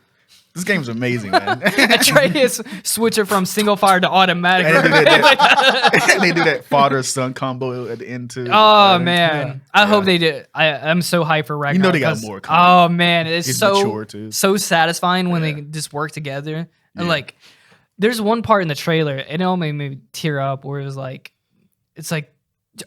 This game's amazing, man. Atreus switch it from single fire to automatic. And they do that father-son combo at the end too. Oh man, I hope they do. I'm so hyped for Ragnarok. You know they got more coming. Oh man, it's so too. So satisfying when they just work together. And like, there's one part in the trailer, and it all made me tear up, where it's like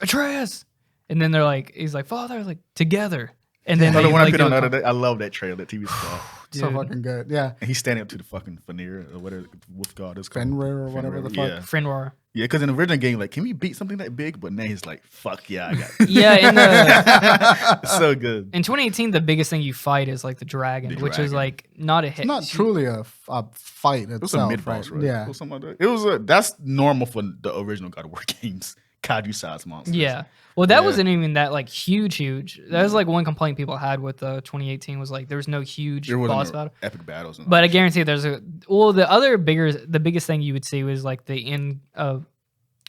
Atreus, and then they're like, he's like, father, like together. And then when I put on the other day, I love that trailer, that TV stuff. So fucking good, yeah. And he's standing up to the fucking Fenrir or whatever Wolf God is called. Fenrir or whatever the fuck. Fenrir. Yeah, because in the original game, like, can we beat something that big? But now he's like, fuck yeah, I got it. Yeah, it's so good. In 2018, the biggest thing you fight is like the dragon, which is like not a hit. It's not truly a fight itself. It was a mid-boss, right? Yeah. It was something like that. It was that's normal for the original God of War games. Kaiju-sized monsters. Yeah. Well, that wasn't even that like huge. That was like one complaint people had with 2018 was like there was no huge boss battle, epic battles. But I guarantee the biggest thing you would see was like the end of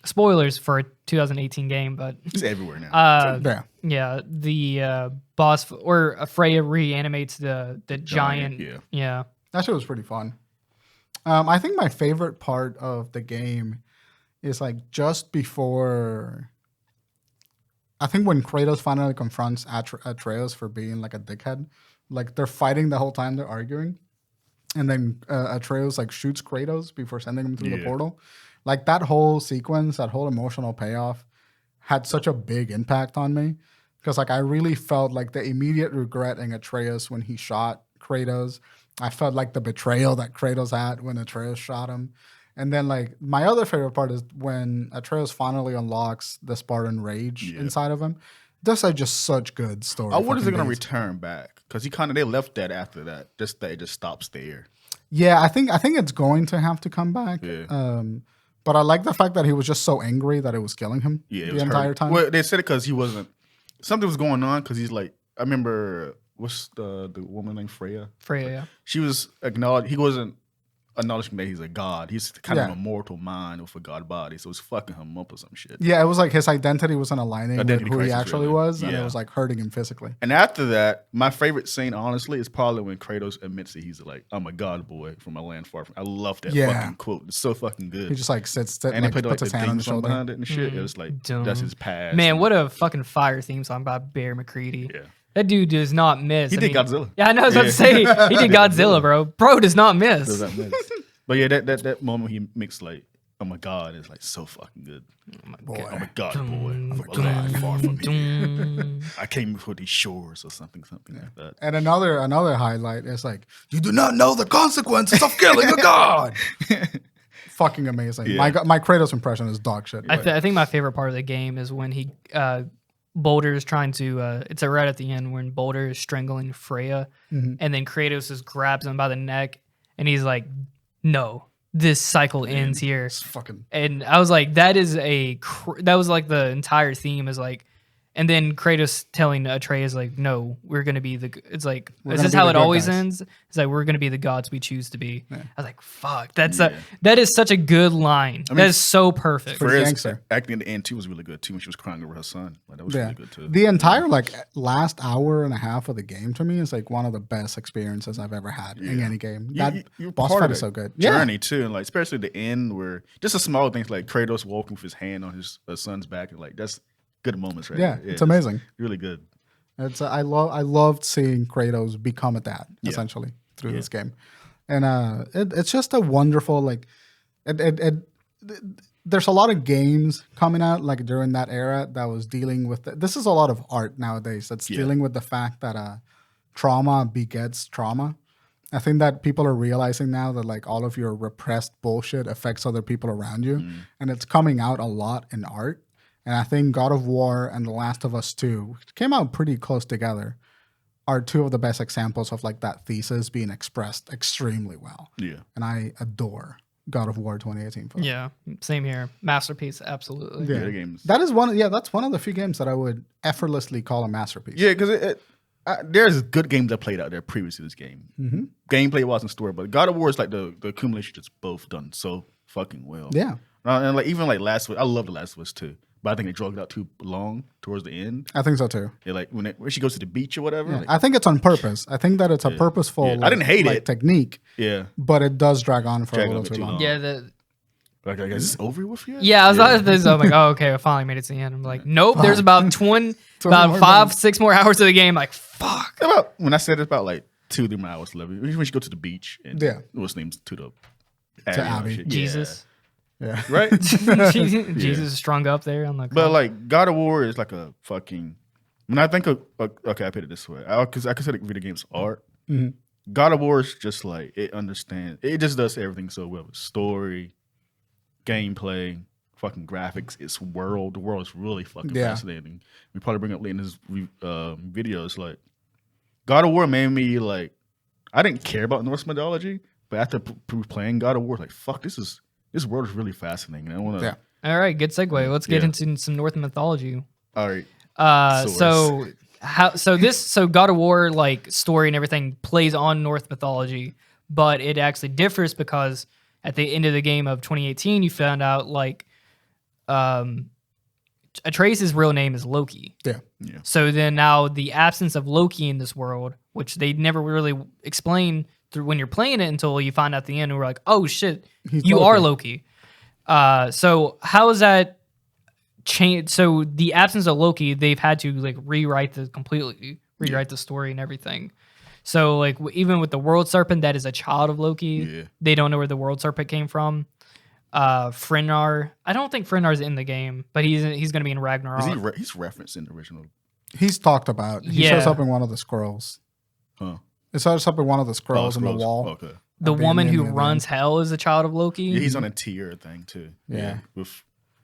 spoilers for a 2018 game, but it's everywhere now. Yeah, the boss or Freya reanimates the giant. Yeah, that shit was pretty fun. I think my favorite part of the game is like just before. I think when Kratos finally confronts Atreus for being like a dickhead, like they're fighting the whole time, they're arguing, and then Atreus like shoots Kratos before sending him through the portal. Like that whole sequence, that whole emotional payoff had such a big impact on me because like I really felt like the immediate regret in Atreus when he shot Kratos. I felt like the betrayal that Kratos had when Atreus shot him. And then, like, my other favorite part is when Atreus finally unlocks the Spartan rage inside of him. That's like just such good story. I wonder if they're gonna return back because they left that after that. Just that it just stops there. Yeah, I think it's going to have to come back. Yeah. But I like the fact that he was just so angry that it was killing him the entire time. Well, they said it because he wasn't. Something was going on because he's like. I remember what's the woman named Freya. Freya, yeah. She was acknowledged. He wasn't acknowledging that he's a god. He's kind of a mortal mind with a god body, so it's fucking him up or some shit. Yeah, it was like his identity wasn't aligning with who he actually really was, and it was like hurting him physically. And after that, my favorite scene, honestly, is probably when Kratos admits that he's like, I'm a god boy from a land far from. I love that fucking quote. It's so fucking good. He just like sits and like, he put puts like his hand on the shoulder behind it and shit. It was like that's his past. Man, what a fucking fire theme song by Bear McCready. Yeah. That dude does not miss. He did Godzilla. Yeah, I know. I was about to say he did Godzilla, bro. Bro does not miss. Does not miss. But yeah, that moment he mixed like, oh my god, is like so fucking good. Oh my boy. I'm a god boy. I'm a land far from here. I came for these shores or something like that. And another highlight is like, you do not know the consequences of killing a god. Fucking amazing. Yeah. My Kratos impression is dog shit. I think my favorite part of the game is when he Boulder is trying to. It's right at the end when Boulder is strangling Freya, and then Kratos just grabs him by the neck, and he's like, "No, this cycle ends here." It's fucking. And I was like, "That is that was like the entire theme is like." And then Kratos telling Atreus like, "No, we're gonna be the." It's like, is this how it always ends? It's like we're gonna be the gods we choose to be. Yeah. I was like, "Fuck, that is such a good line. That is so perfect." Freya's acting in the end too was really good too when she was crying over her son. Like, that was really good too. The entire like last hour and a half of the game to me is like one of the best experiences I've ever had in any game. That boss fight is so good. Journey too, and like especially the end where just the small things like Kratos walking with his hand on his son's back and like that's. Good moments, right? Yeah, it's amazing. Really good. It's I loved seeing Kratos become a dad essentially through this game, and it's just a wonderful like. There's a lot of games coming out like during that era that was dealing with this is a lot of art nowadays that's dealing with the fact that trauma begets trauma. I think that people are realizing now that like all of your repressed bullshit affects other people around you, and it's coming out a lot in art. And I think God of War and The Last of Us 2, which came out pretty close together, are two of the best examples of like that thesis being expressed extremely well. Yeah. And I adore God of War 2018. For yeah, same here. Masterpiece, absolutely. Yeah. That is that's one of the few games that I would effortlessly call a masterpiece. Yeah, because there's good games that played out there previous to this game. Gameplay wasn't story, but God of War is like the accumulation that's both done so fucking well. Yeah. And like even like Last of Us, I love The Last of Us 2. But I think they dragged it out too long towards the end. I think so too. Yeah, like when she goes to the beach or whatever. Yeah, like, I think it's on purpose. I think that it's a purposeful. Yeah. I didn't hate it technique. Yeah, but it does drag on for a little too long. Yeah, like is this over with yet? Yeah, I was like, I'm like, oh okay, I finally made it to the end. I'm like, nope. There's about 5-6 more hours of the game. Like, fuck. When I said it's about like 2-3 more hours left. When she go to the beach and what's name's to Abby. Jesus. Yeah. Right? Jesus is strung up there on the But like God of War is like a fucking when I think of okay, I put it this way. Because I consider video games art. God of War is just like it just does everything so well. Story, gameplay, fucking graphics, its world. The world is really fucking fascinating. We probably bring up later in this videos like God of War made me like I didn't care about Norse mythology, but after playing God of War, like fuck, this world is really fascinating. I want to. Yeah. All right, good segue. Let's get into some Norse mythology. All right. So God of War like story and everything plays on Norse mythology, but it actually differs because at the end of the game of 2018, you found out like Atreus' real name is Loki. Yeah. So then now the absence of Loki in this world, which they never really explain through when you're playing it until you find out at the end and we're like, oh shit, you are Loki. So how is that change? So the absence of Loki, they've had to like rewrite the story and everything. So like even with the World Serpent, that is a child of Loki. They don't know where the World Serpent came from. Fenrir, I don't think Fenrir's in the game, but he's going to be in Ragnarok. He's referenced in the original. He's talked about. He shows up in one of the scrolls. Huh. It shows up in one of the scrolls in the wall. Okay. The woman who runs hell is a child of Loki. Yeah, he's on a tier thing too. Yeah.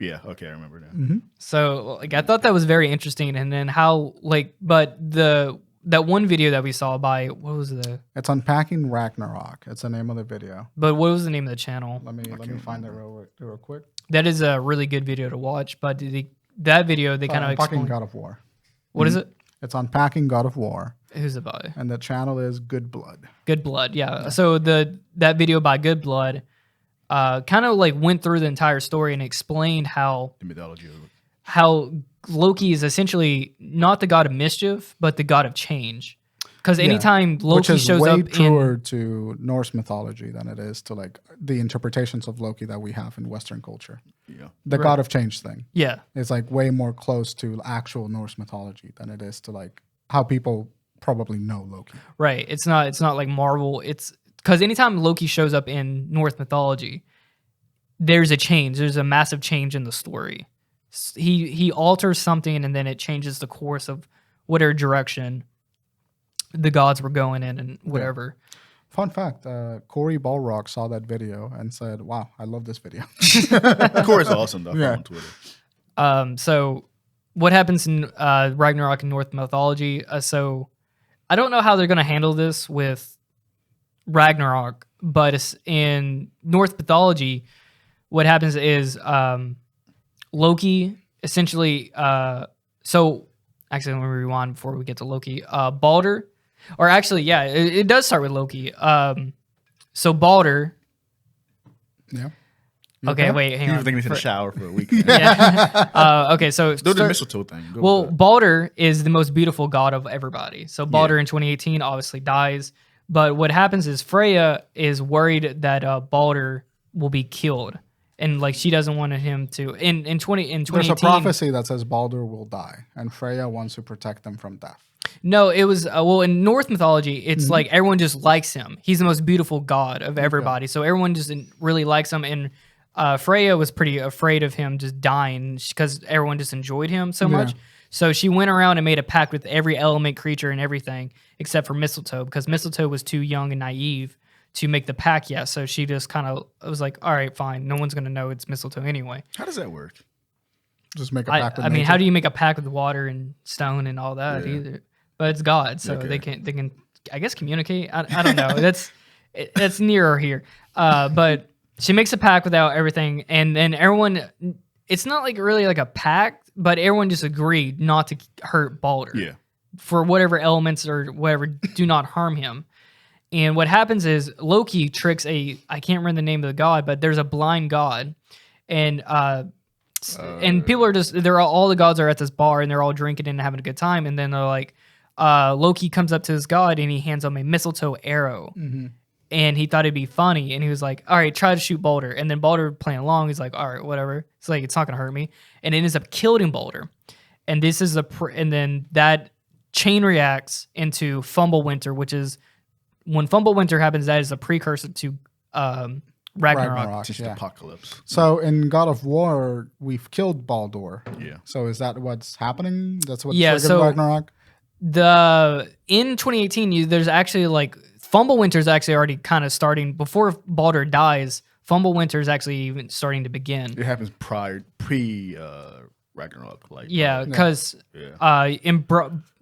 Okay, I remember now. So like I thought that was very interesting, and then how like but that one video that we saw by what was It's Unpacking Ragnarok. It's the name of the video. But what was the name of the channel? Let me find it real quick. That is a really good video to watch, but that video they kind of Unpacking God of War. What is it? It's Unpacking God of War. Who's it by? And the channel is Good Blood. Good Blood, yeah. So that video by Good Blood kind of like went through the entire story and explained how The mythology of it. how Loki is essentially not the god of mischief, but the god of change. Because anytime Loki Which is shows way up truer to Norse mythology than it is to like the interpretations of Loki that we have in Western culture. Yeah. The god of change thing. Yeah. It's like way more close to actual Norse mythology than it is to like how people probably know Loki. Right. It's not like Marvel. It's because anytime Loki shows up in Norse mythology, there's a change. There's a massive change in the story. He alters something and then it changes the course of whatever direction the gods were going in and whatever. Yeah. Fun fact, Corey Balrock saw that video and said, wow, I love this video. Corey's awesome though. Yeah. On Twitter. So what happens in Ragnarok and Norse mythology? So I don't know how they're going to handle this with Ragnarok, but it's in Norse mythology, what happens is Loki essentially. So actually, let me rewind before we get to Loki. Balder, or actually, yeah, it does start with Loki. So Balder. Yeah. Okay, wait, hang He on. was thinking in the shower for a week. Yeah. Okay, so Do the mistletoe thing. Go well, with that. Balder is the most beautiful god of everybody. So Balder in 2018 obviously dies, but what happens is Freya is worried that Balder will be killed, and like she doesn't want him to. In 2018, There's a prophecy that says Baldur will die, and Freya wants to protect them from death. No, it was well in Norse mythology. It's like everyone just likes him. He's the most beautiful god of everybody, so everyone just really likes him. And Freya was pretty afraid of him just dying because everyone just enjoyed him so much. So she went around and made a pact with every element, creature, and everything except for Mistletoe because Mistletoe was too young and naive to make the pact yet. So she just kind of was like, all right, fine. No one's going to know it's Mistletoe anyway. How does that work? Just make a pact with I mean, nature. how do you make a pact with water and stone and all that either? But it's God, so they can I guess communicate. I don't know. That's nearer here. But she makes a pact without everything, and then everyone. It's not like really like a pact, but everyone just agreed not to hurt Balder. Yeah. For whatever elements or whatever, do not harm him. And what happens is Loki tricks I can't remember the name of the god, but there's a blind god, and people are just all the gods are at this bar and they're all drinking and having a good time, and then they're like, Loki comes up to this god and he hands him a mistletoe arrow, and he thought it'd be funny, and he was like, all right, try to shoot Balder, and then Balder playing along, he's like, all right, whatever. It's like it's not gonna hurt me, and it ends up killing Balder, and this is and then that chain reacts into Fumblewinter, which is. When Fumblewinter happens, that is a precursor to Ragnarok. Just apocalypse. So in God of War, we've killed Baldur. Yeah. So is that what's happening? That's what Yeah, triggered so- Ragnarok? In 2018, there's actually like Fumblewinter's actually already kind of starting before Baldur dies. Fumblewinter's actually even starting to begin. It happens pre Ragnarok. Like Yeah, because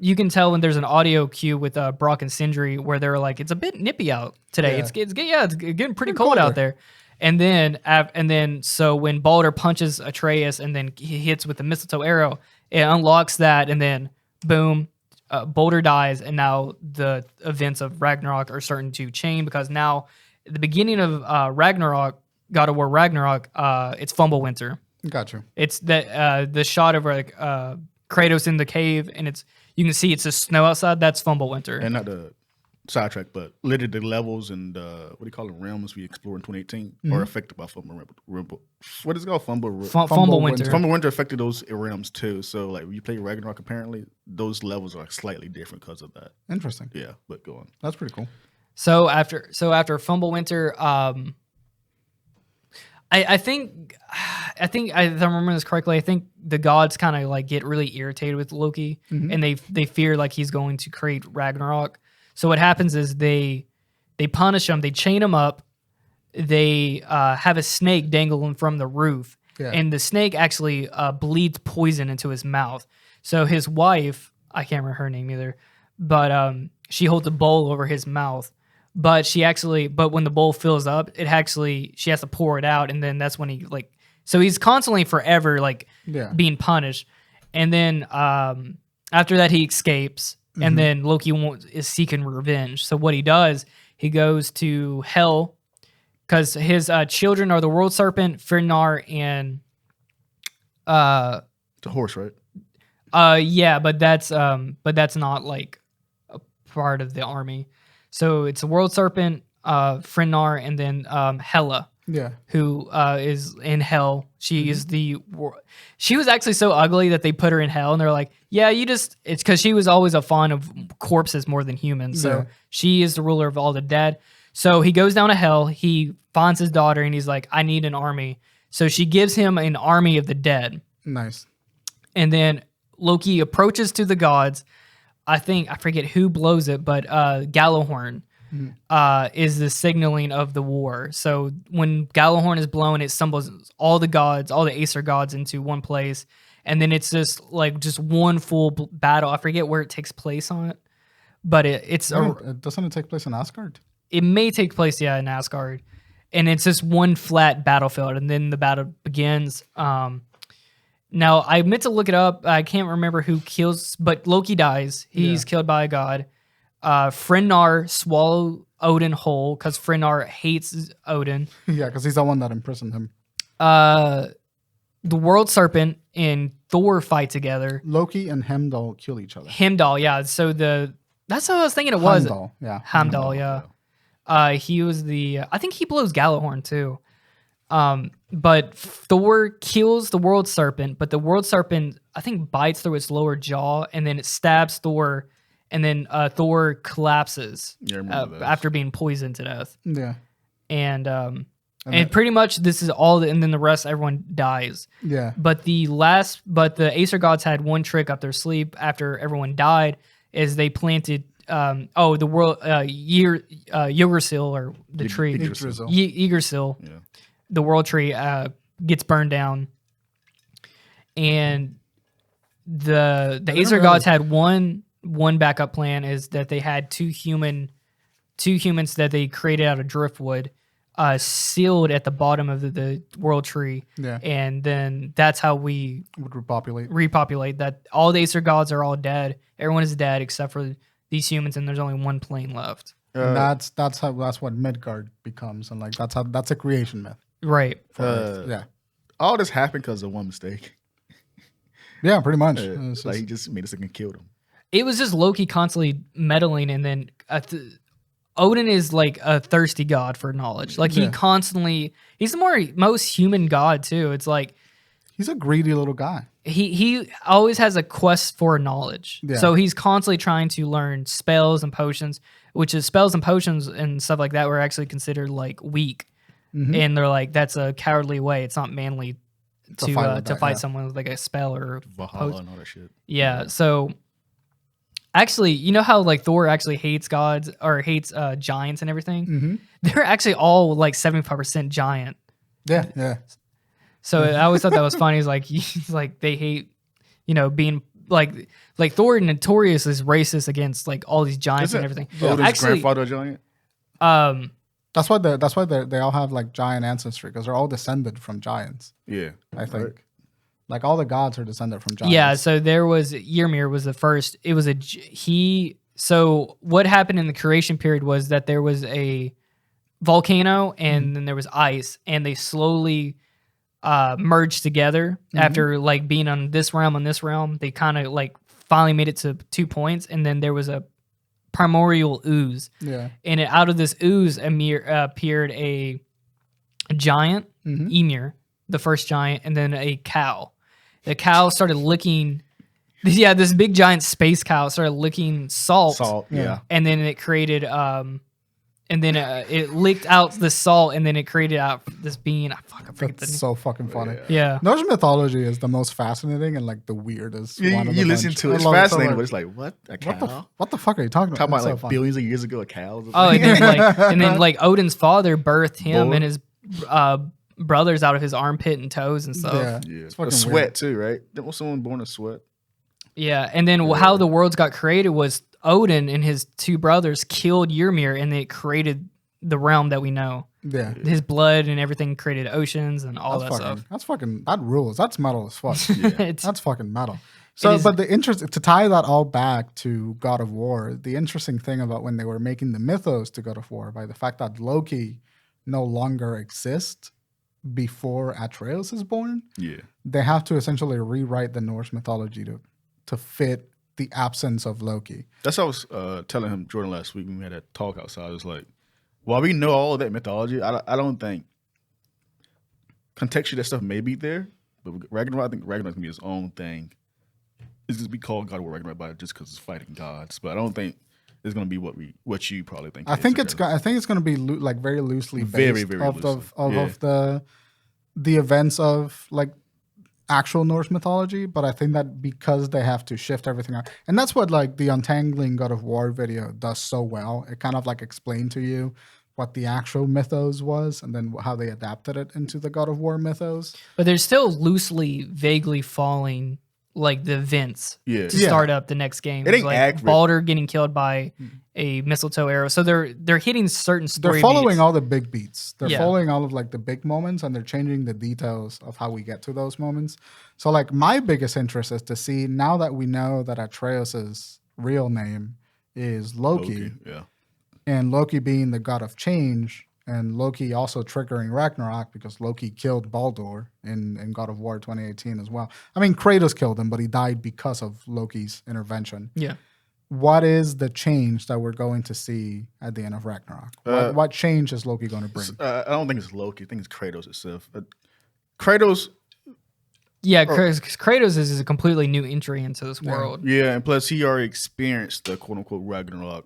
you can tell when there's an audio cue with Brock and Sindri where they're like, it's a bit nippy out today. Yeah. It's getting pretty cold out there. And then so when Baldur punches Atreus and then he hits with the mistletoe arrow, it unlocks that, and then boom, Baldur dies, and now the events of Ragnarok are starting to chain because now at the beginning of Ragnarok, God of War Ragnarok, it's Fumblewinter. Gotcha. It's that the shot of like Kratos in the cave, and you can see it's just snow outside. That's Fumblewinter. And not the sidetrack, but literally the levels and what do you call it, realms we explored in 2018 are affected by what is it called? Fumblewinter. Fumblewinter affected those realms too. So like when you play Ragnarok, apparently those levels are slightly different because of that. Interesting. Yeah, but go on. That's pretty cool. So after Fumblewinter, I think if I remember this correctly, I think the gods kind of like get really irritated with Loki, and they fear like he's going to create Ragnarok. So what happens is they punish him, they chain him up, they have a snake dangling from the roof, and the snake actually bleeds poison into his mouth. So his wife, I can't remember her name either, but she holds a bowl over his mouth. But when the bowl fills up, she has to pour it out, and then that's when so he's constantly forever being punished. And then after that he escapes, and then Loki is seeking revenge. So what he does, he goes to Hell because his children are the World Serpent, Fenrir, and It's a horse, right? yeah, but that's not like a part of the army. So it's the World Serpent, Fenrir, and then Hela. Yeah. Who is in Hell. She is she was actually so ugly that they put her in Hell, and they're like, yeah, it's because she was always a fan of corpses more than humans. So she is the ruler of all the dead. So he goes down to Hell, he finds his daughter, and he's like, I need an army. So she gives him an army of the dead. Nice. And then Loki approaches to the gods. I forget who blows it, but Gallahorn is the signaling of the war. So when Gallahorn is blown, it summons all the gods, all the Aesir gods into one place. And then it's just one full battle. I forget where it takes place on it, but doesn't it take place in Asgard? It may take place, in Asgard. And it's just one flat battlefield, and then the battle begins. Now, I meant to look it up. I can't remember who kills, but Loki dies. He's killed by a god. Fenrir swallow Odin whole because Fenrir hates Odin. Yeah, because he's the one that imprisoned him. The World Serpent and Thor fight together. Loki and Heimdall kill each other. Heimdall, yeah. So that's what I was thinking it was. Heimdall, yeah. Heimdall, yeah. He was I think he blows Gallahorn too. But Thor kills the World Serpent, but the World Serpent, I think, bites through its lower jaw, and then it stabs Thor, and then Thor collapses after being poisoned to death. Yeah. And pretty much this is all, and then the rest, everyone dies. Yeah. But the Aesir gods had one trick up their sleeve after everyone died, is they planted the world Yggdrasil, or the tree Yggdrasil. Yeah. The world tree gets burned down, and the Aesir gods had one backup plan, is that they had two humans that they created out of driftwood, sealed at the bottom of the world tree. Yeah. And then that's how we would repopulate. That all the Aesir gods are all dead. Everyone is dead except for these humans, and there's only one plane left. And that's what Midgard becomes, and that's a creation myth. Right. Yeah. All this happened because of one mistake. Yeah, pretty much. He just made us and killed him. It was just Loki constantly meddling, and then Odin is like a thirsty god for knowledge. Like he's the most human god too. It's like he's a greedy little guy. He always has a quest for knowledge. Yeah. So he's constantly trying to learn spells and potions, which is spells and potions and stuff like that were actually considered like weak. Mm-hmm. And they're like, that's a cowardly way. It's not manly to fight someone with like a spell or Valhalla and all that shit. Yeah. So actually, you know how like Thor actually hates gods or hates giants and everything? Mm-hmm. They're actually all like 75% giant. Yeah. Yeah. So I always thought that was funny. It's like they hate, being like Thor notorious is racist against like all these giants and everything. Odin's grandfather a giant? That's why they all have like giant ancestry, because they're all descended from giants. Yeah, I think. Right. Like all the gods are descended from giants. Yeah, so there was Ymir was the first. It was So what happened in the creation period was that there was a volcano and then there was ice, and they slowly merged together after like being on this realm. They kind of like finally made it to 2 points, and then there was a primordial ooze. Yeah. And out of this ooze appeared a giant, Ymir, the first giant, and then a cow. The cow started licking. Yeah, this big giant space cow started licking salt. Yeah. And then it created it licked out the salt, and then it created out this being. That's so fucking funny. Yeah. Norse mythology is the most fascinating and like the weirdest. You listen to it. It's fascinating, but it's like, what? A cow? What the fuck are you talking about? Talking about like billions of years ago, a cow. Oh, and then Odin's father birthed him and his brothers out of his armpit and toes and stuff. Yeah. It's fucking sweat weird. Too, right? Was someone born of sweat? Yeah, and then how the worlds got created was Odin and his two brothers killed Ymir, and they created the realm that we know. Yeah. His blood and everything created oceans and all that stuff. That rules. That's metal as fuck. Yeah. That's fucking metal. So, but to tie that all back to God of War, the interesting thing about when they were making the mythos to God of War, by the fact that Loki no longer exists before Atreus is born, they have to essentially rewrite the Norse mythology to fit the absence of Loki. That's what I was telling him, Jordan, last week when we had that talk outside. I was like, while we know all of that mythology, I don't think contextually that stuff may be there, but Ragnarok, I think Ragnarok can be his own thing. It's just be called God of War Ragnarok just because it's fighting gods, but I don't think it's going to be what you probably think. I think it's going to be like very loosely based very of loosely. the events of like actual Norse mythology, but I think that because they have to shift everything out, and that's what like the Untangling God of War video does so well. It kind of like explained to you what the actual mythos was and then how they adapted it into the God of War mythos. But they're still loosely, vaguely following like the events to start up the next game. It ain't like accurate. Baldur getting killed by a mistletoe arrow. So they're hitting certain story They're following beats. all the big beats. They're following all of like the big moments, and they're changing the details of how we get to those moments. So like my biggest interest is to see, now that we know that Atreus's real name is Loki. And Loki being the god of change, and Loki also triggering Ragnarok because Loki killed Baldur in God of War 2018 as well. I mean, Kratos killed him, but he died because of Loki's intervention. Yeah. What is the change that we're going to see at the end of Ragnarok? What change is Loki going to bring? I don't think it's Loki. I think it's Kratos itself. Kratos... Yeah, Kratos is a completely new entry into this world. Yeah, and plus he already experienced the quote-unquote Ragnarok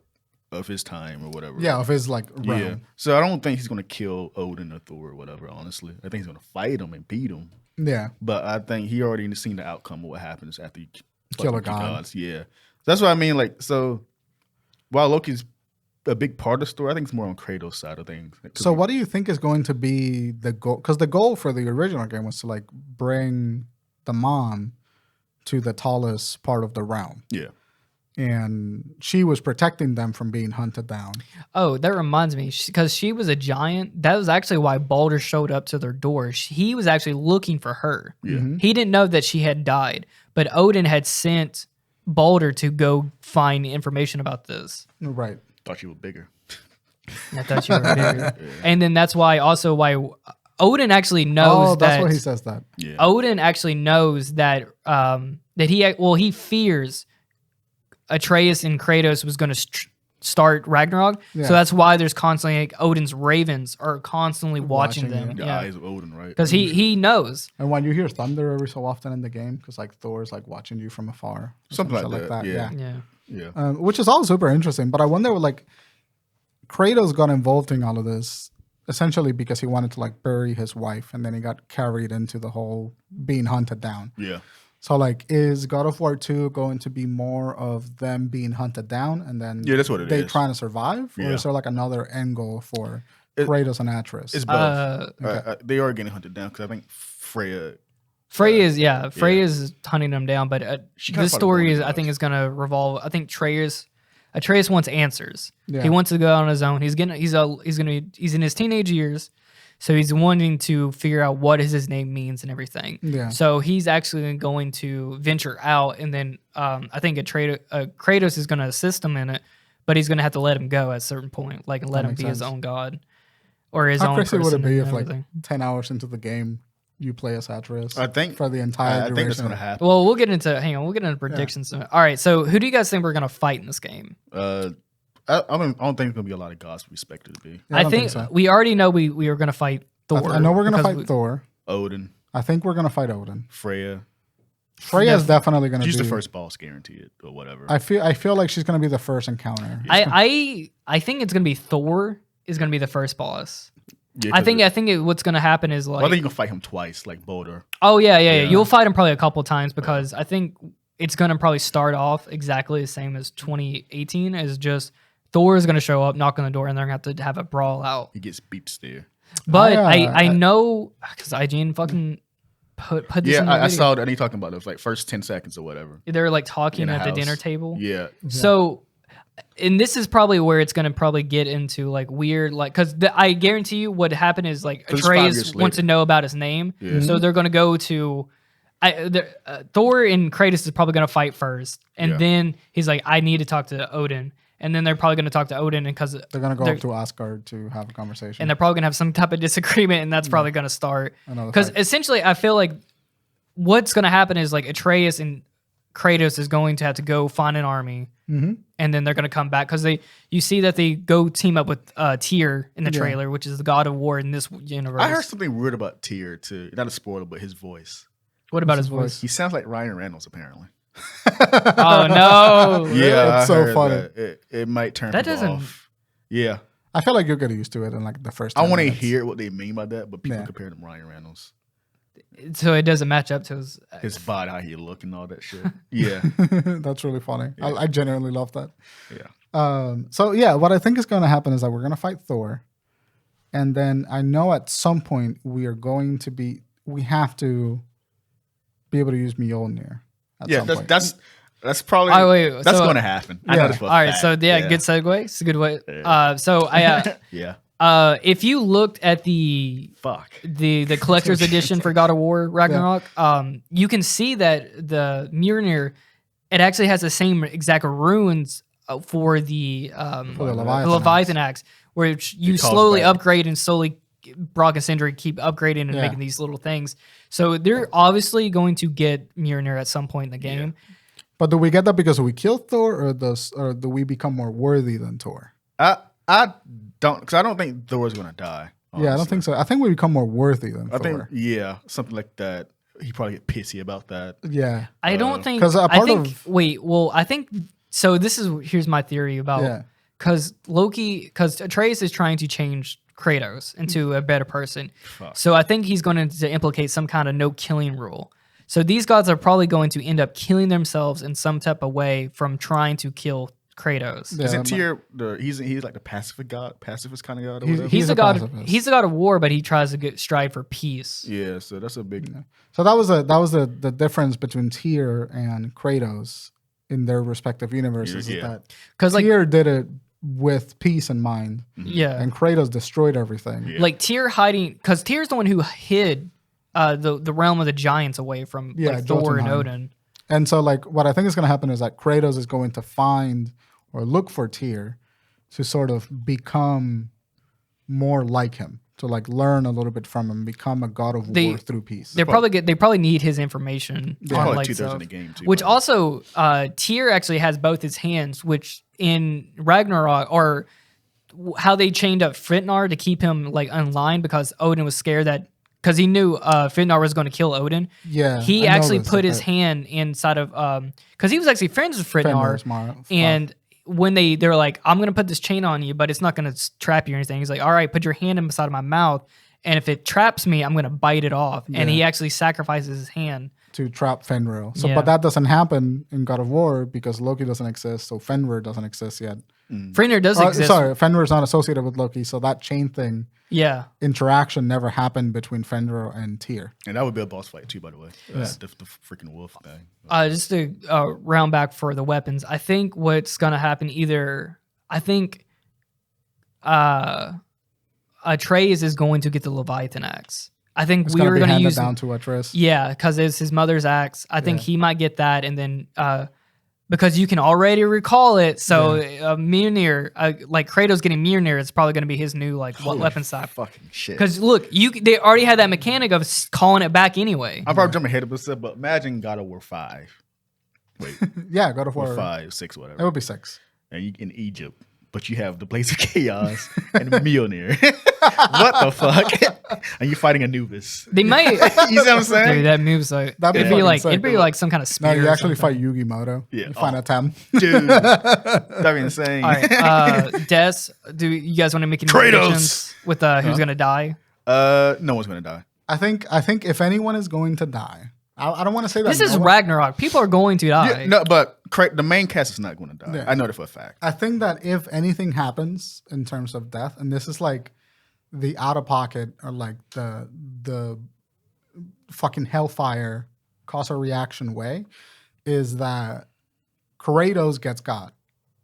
of his time or whatever. Yeah, of his like realm. Yeah. So I don't think he's going to kill Odin or Thor or whatever, honestly. I think he's going to fight him and beat him. Yeah. But I think he already seen the outcome of what happens after you kill a god. Gods. Yeah. That's what I mean. Like, so while Loki's a big part of the story, I think it's more on Kratos' side of things. So what do you think is going to be the goal? Because the goal for the original game was to like bring the mom to the tallest part of the realm. Yeah. And she was protecting them from being hunted down. Oh, that reminds me, because she was a giant. That was actually why Baldur showed up to their door. He was actually looking for her. Yeah. He didn't know that she had died, but Odin had sent Baldur to go find information about this. Right. Thought you were bigger. I thought you were bigger. And then that's why Odin actually knows that. That's why he says that. Yeah. Odin actually knows that he fears Atreus and Kratos was going to start Ragnarok. Yeah. So that's why there's constantly like Odin's ravens are constantly watching them. The eyes of Odin, right? Because he knows. And when you hear thunder every so often in the game, because like Thor's like watching you from afar. Something like that. Yeah. Which is all super interesting. But I wonder, like, Kratos got involved in all of this essentially because he wanted to like bury his wife, and then he got carried into the whole being hunted down. Yeah. So, like, is God of War 2 going to be more of them being hunted down and then that's what they trying to survive? Or is there, like, another end goal for Kratos and Atreus? It's both. They are getting hunted down because I think Freya is hunting them down, but this story I think is going to revolve. I think Atreus wants answers. Yeah. He wants to go on his own. He's in his teenage years. So he's wanting to figure out what his name means and everything. Yeah. So he's actually going to venture out, and then I think Kratos is going to assist him in it, but he's going to have to let him go at a certain point, like let him be his own god or his own person. How crazy would it be if, like, 10 hours into the game, you play as Atreus? I think for the entire duration. I think that's going to happen. Well, we'll get into predictions. Yeah. All right. So who do you guys think we're going to fight in this game? I don't think there's going to be a lot of gods we expect it to be. I think so. We already know we are going to fight Thor. I know we're going to fight Thor. Odin. I think we're going to fight Odin. Freya is definitely going to be. She's the first boss, guaranteed, or whatever. I feel like she's going to be the first encounter. I think it's going to be Thor is going to be the first boss. Yeah, I think what's going to happen is like. Well, I think you're going to fight him twice, like Baldur. Oh, yeah. You'll fight him probably a couple times because I think it's going to probably start off exactly the same as 2018 as just. Thor is going to show up, knock on the door, and they're going to have to have a brawl out. He gets beats there. But I know, because IGN fucking put this in the video. I saw that. And he talking about it. It was like first 10 seconds or whatever. They're like talking at the dinner table. Yeah. So, and this is probably where it's going to probably get into like weird, like, because I guarantee you what happened is like Atreus wants to know about his name. Yeah. So they're going to go to Thor and Kratos is probably going to fight first, and Yeah. then he's like, I need to talk to Odin, and then they're probably going to talk to Odin, and because They're gonna go up to Asgard to have a conversation. and they're probably going to have some type of disagreement, and that's probably going to start. Another Because fight. essentially, I feel like what's going to happen is like Atreus and Kratos is going to have to go find an army, and then they're going to come back because you see that they go team up with Tyr in the trailer, which is the God of War in this universe. I heard something weird about Tyr too. Not a spoiler, but his voice. What about his voice? He sounds like Ryan Reynolds, apparently. Oh no! Yeah, it's I so heard funny. that. It might turn That people doesn't- off. Yeah, I feel like you'll get used to it in like the first. I 10 want to minutes. hear what they mean by that, but people Yeah. compare him to Ryan Reynolds. So it doesn't match up to His body, how he look, and all that shit. Yeah, That's really funny. I genuinely love that. yeah. So yeah, what I think is going to happen is that we're going to fight Thor, and then I know at some point we have to be able to use Mjolnir. At Yeah, some point. that's probably Oh, wait, that's so- going to happen. I know this for a All right, fact. so good segue. It's a good way. Yeah. So I, Yeah. if you looked at the Fuck. collector's edition for God of War Ragnarok, you can see that the Mjolnir, it actually has the same exact runes for the Leviathan axe, which you calls slowly back. upgrade and slowly Brock and Sindri keep upgrading and Yeah. making these little things. So they're obviously going to get Mjolnir at some point in the game. But do we get that because we killed Thor, or do we become more worthy than Thor? I don't, because I don't think Thor's going to die. Yeah, I don't honestly. think so. I think we become more worthy than I Thor. think something like that. He probably get pissy about that. Yeah, I don't think 'cause a I part think of- I think so. Here's my theory about Yeah. because Atreus is trying to change Kratos into a better person. Fuck. So I think he's going to implicate some kind of no killing rule. So these gods are probably going to end up killing themselves in some type of way from trying to kill Kratos. Yeah, Isn't Tyr he's like the pacifist kind of god or He's- whatever? He's a a god. pacifist. He's a god of war, but he tries to strive for peace. Yeah, so that's a big. So that was the difference between Tyr and Kratos in their respective universes. Yeah. Is that Because Tyr did it with peace in mind, yeah, and Kratos destroyed everything. Yeah. like Tyr hiding because Tyr's the one who hid the realm of the giants away from like, Thor and Jotunheim. Odin. And so, like, what I think is going to happen is that Kratos is going to find or look for Tyr to sort of become more like him, to like learn a little bit from him, become a god of war through peace. They probably need his information on Probably like 2,000 stuff. in the game too. Which but- also, Tyr actually has both his hands, which in Ragnarok, or how they chained up Fitnar to keep him like online because Odin was scared that, because he knew Fitnar was going to kill Odin. Yeah, He I know actually this, put his that hand inside of, because he was actually friends with Fitnar. Fenrir's Mar- And when they're like, I'm going to put this chain on you, but it's not going to trap you or anything. He's like, all right, put your hand inside of my mouth. And if it traps me, I'm going to bite it off. And he actually sacrifices his hand. to trap Fenrir. So, Yeah. but that doesn't happen in God of War because Loki doesn't exist, so Fenrir doesn't exist yet. Fenrir does exist. Sorry, Fenrir is not associated with Loki, so that chain thing Yeah. interaction never happened between Fenrir and Tyr. And that would be a boss fight too, by the way. The freaking wolf thing. Just to round back for the weapons, I think what's going to happen Atreus is going to get the Leviathan axe. I think It's we going were to be going to handed use down to Atreus. Yeah, because it's his mother's axe. I think he might get that, and then because you can already recall it, so Mjolnir, like Kratos getting Mjolnir, it's probably going to be his new weapon style. Fucking shit. Because look, they already had that mechanic of calling it back anyway. I'm probably jumping ahead of myself, but imagine God of War 5. Wait, Yeah, God of or War. 5, 6, It whatever. would be 6. And you in Egypt, but you have the Blaze of Chaos and Mjolnir. What the fuck? And you're fighting Anubis. They might. You see what I'm saying? Dude, that move's like That'd be it'd be fucking like sick. it'd be like some kind of No, spear. you or actually something. fight Yugimoto. Yeah. You find a Tem. Dude, that'd be insane. All right, Des, do you guys want to make any Kratos! predictions with who's gonna die? No one's gonna die. I think if anyone is going to die, I don't want to say that. This is no one- Ragnarok. People are going to die. Yeah, no, but the main cast is not going to die. Yeah. I know that for a fact. I think that if anything happens in terms of death, and this is like the out of pocket or like the fucking hellfire cause a reaction way, is that Kratos gets got,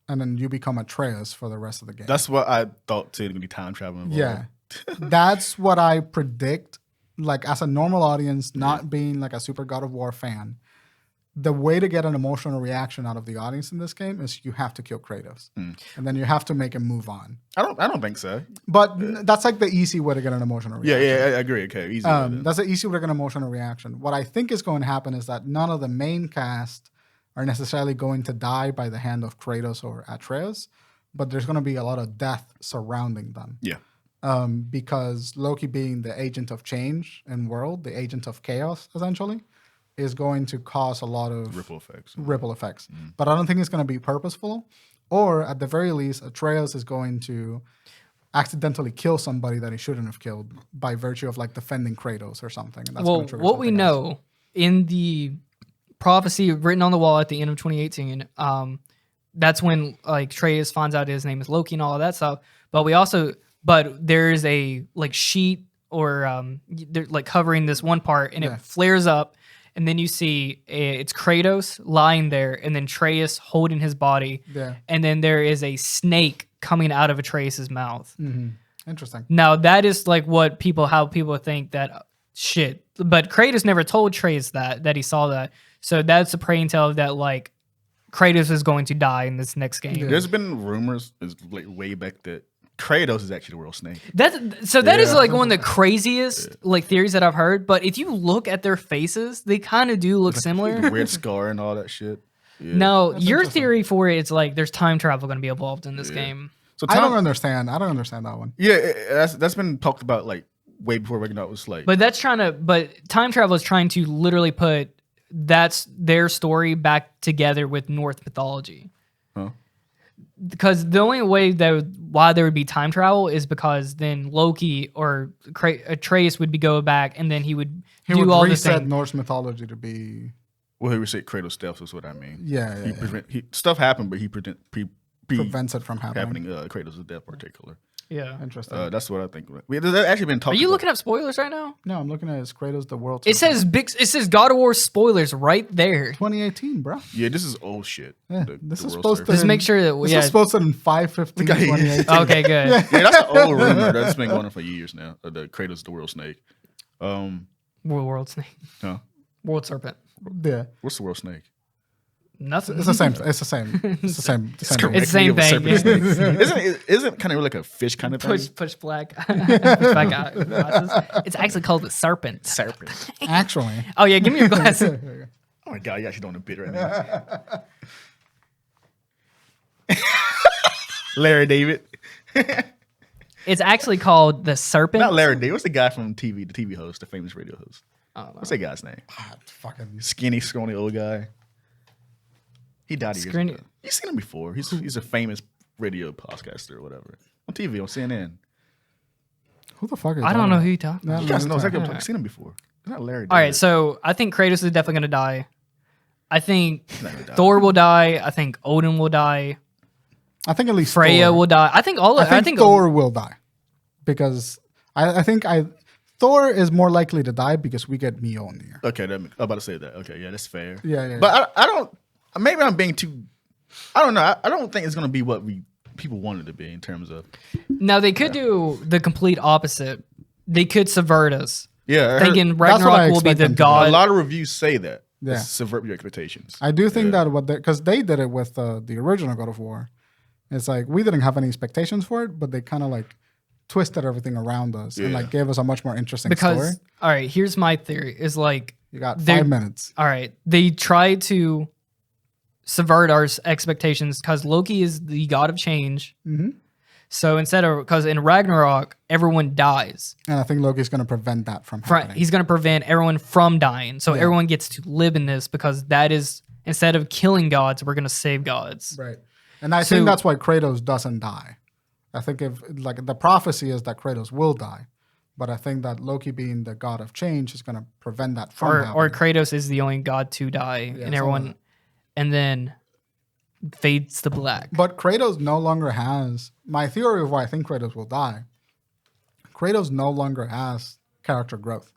and then you become Atreus for the rest of the game. That's what I thought too. It's gonna be time travel involved. Yeah, that's what I predict like as a normal audience, not being like a super God of War fan, the way to get an emotional reaction out of the audience in this game is you have to kill Kratos, and then you have to make him move on. I don't think so. But that's like the easy way to get an emotional reaction. Yeah, I agree. Okay, easy. That's the easy way to get an emotional reaction. What I think is going to happen is that none of the main cast are necessarily going to die by the hand of Kratos or Atreus, but there's going to be a lot of death surrounding them. Yeah. Because Loki being the agent of change in world, the agent of chaos, essentially, is going to cause a lot of ripple effects. But I don't think it's going to be purposeful, or at the very least, Atreus is going to accidentally kill somebody that he shouldn't have killed by virtue of like defending Kratos or something. And that's what we know in the prophecy written on the wall at the end of 2018, that's when like Atreus finds out his name is Loki and all of that stuff. But there is a like sheet or they're like covering this one part, and it flares up. And then you see it's Kratos lying there, and then Atreus holding his body. Yeah. And then there is a snake coming out of Atreus' mouth. Mm-hmm. Interesting. Now, that is like how people think that shit. But Kratos never told Atreus that he saw that. So that's a praying tale that like Kratos is going to die in this next game. Yeah. There's been rumors like way back that Kratos is actually the world snake. That is like one of the craziest like theories that I've heard. But if you look at their faces, they kind of do look similar. The weird scar and all that shit. Yeah. No, your theory for it is like there's time travel going to be involved in this game. So I don't understand that one. Yeah, that's been talked about like way before Ragnarok was like. But time travel is trying to literally put that's their story back together with Norse mythology. Huh? Because the only way why there would be time travel is because then Loki or Atreus would go back, and then he would all the reset Norse mythology to be. Well, he reset Kratos' death is what I mean. Yeah. Stuff happened, but he prevents it from happening. Kratos' death, particular. Yeah, interesting. That's what I think. There's actually been talking. Are you looking up spoilers right now? No, I'm looking at Kratos the World. It says God of War spoilers right there. 2018, bro. Yeah, this is old shit. Yeah, this is supposed to. Just make sure that this was supposed to in 5/15/2018. Okay, good. Yeah, that's an old rumor that's been going on for years now. The Kratos the World Snake. World Snake. Huh? World Serpent. Yeah. What's the World Snake? Nothing. It's the same. It's the same. It's the same. It's the same thing. Isn't it kind of like a fish kind of thing? Push black. It's actually called the serpent. Serpent. Actually. Oh yeah, give me your glasses. Oh my god, you actually doing a bit right now. Larry David. It's actually called the serpent. Not Larry David. What's the guy from TV? The TV host, the famous radio host. What's that guy's name? Fucking skinny, scrawny old guy. He died years ago. You've seen him before. He's a famous radio podcaster or whatever on TV on CNN. Who the fuck is I don't know who you're talking about. You guys know exactly what I'm talking. I've seen him before. It's not Larry David. All right, so I think Kratos is definitely going to die. I think Thor will die. I think Odin will die. I think at least Freya will die. I think Thor will die because I think Thor is more likely to die because we get Mjolnir. Okay, I'm about to say that. Okay, yeah, that's fair. Yeah. But I don't. Maybe I'm being too. I don't know. I don't think it's gonna be what people wanted to be in terms of. Now they could do the complete opposite. They could subvert us. Yeah, thinking Ragnarok will be the god. A lot of reviews say that. Yeah, subvert your expectations. I do think that because they did it with the original God of War. It's like we didn't have any expectations for it, but they kind of like twisted everything around us and like gave us a much more interesting story. All right, here's my theory: is like you got 5 minutes. All right, they tried to subvert our expectations because Loki is the god of change. Mm-hmm. So because in Ragnarok everyone dies, and I think Loki's going to prevent that from happening. He's going to prevent everyone from dying, so everyone gets to live in this because that is instead of killing gods, we're going to save gods. Right, and I think that's why Kratos doesn't die. I think if like the prophecy is that Kratos will die, but I think that Loki being the god of change is going to prevent that from happening. Or Kratos is the only god to die, and everyone, and then fades to black. But Kratos no longer has my theory of why I think Kratos will die. Kratos no longer has character growth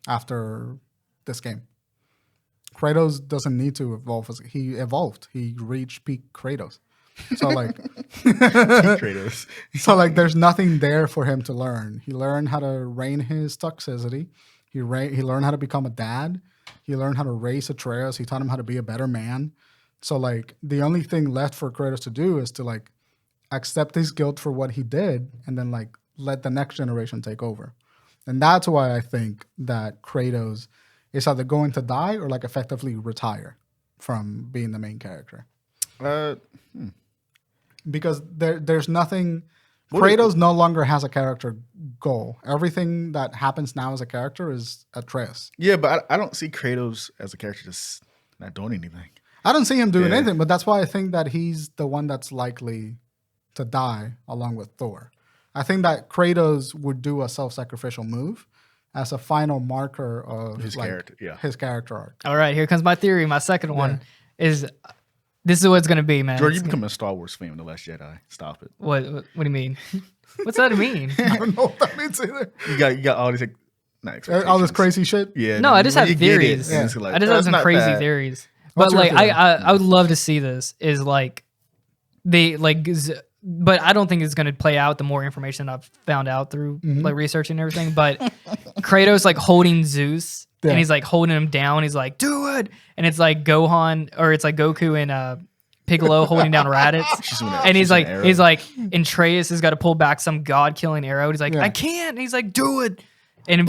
after this game. Kratos doesn't need to evolve. He evolved. He reached peak Kratos. So like Kratos. So like there's nothing there for him to learn. He learned how to rein his toxicity. He learned how to become a dad. He learned how to raise Atreus. He taught him how to be a better man. So like the only thing left for Kratos to do is to like accept his guilt for what he did and then like let the next generation take over. And that's why I think that Kratos is either going to die or like effectively retire from being the main character. Because there's nothing. Kratos no longer has a character goal. Everything that happens now as a character is Atreus. Yeah, but I don't see Kratos as a character just not doing anything. I don't see him doing anything, but that's why I think that he's the one that's likely to die along with Thor. I think that Kratos would do a self-sacrificial move as a final marker of His character, his character arc. All right, here comes my theory. My second one is this is what it's gonna be, man. George, you become a Star Wars fan in The Last Jedi. Stop it. What do you mean? What's that mean? I don't know what that means either. You got all these All this crazy shit. Yeah. No, I just have theories. It's like, I just have some crazy bad. theories. What's But your like theory? I would love to see this is like they like but I don't think it's going to play out the more information I've found out through like research and everything. But Kratos like holding Zeus and he's like holding him down. He's like, do it. And it's like Gohan or it's like Goku and Piccolo holding down Raditz. And he's like, and Atreus has got to pull back some god killing arrow. He's like, I can't. And he's like, do it. And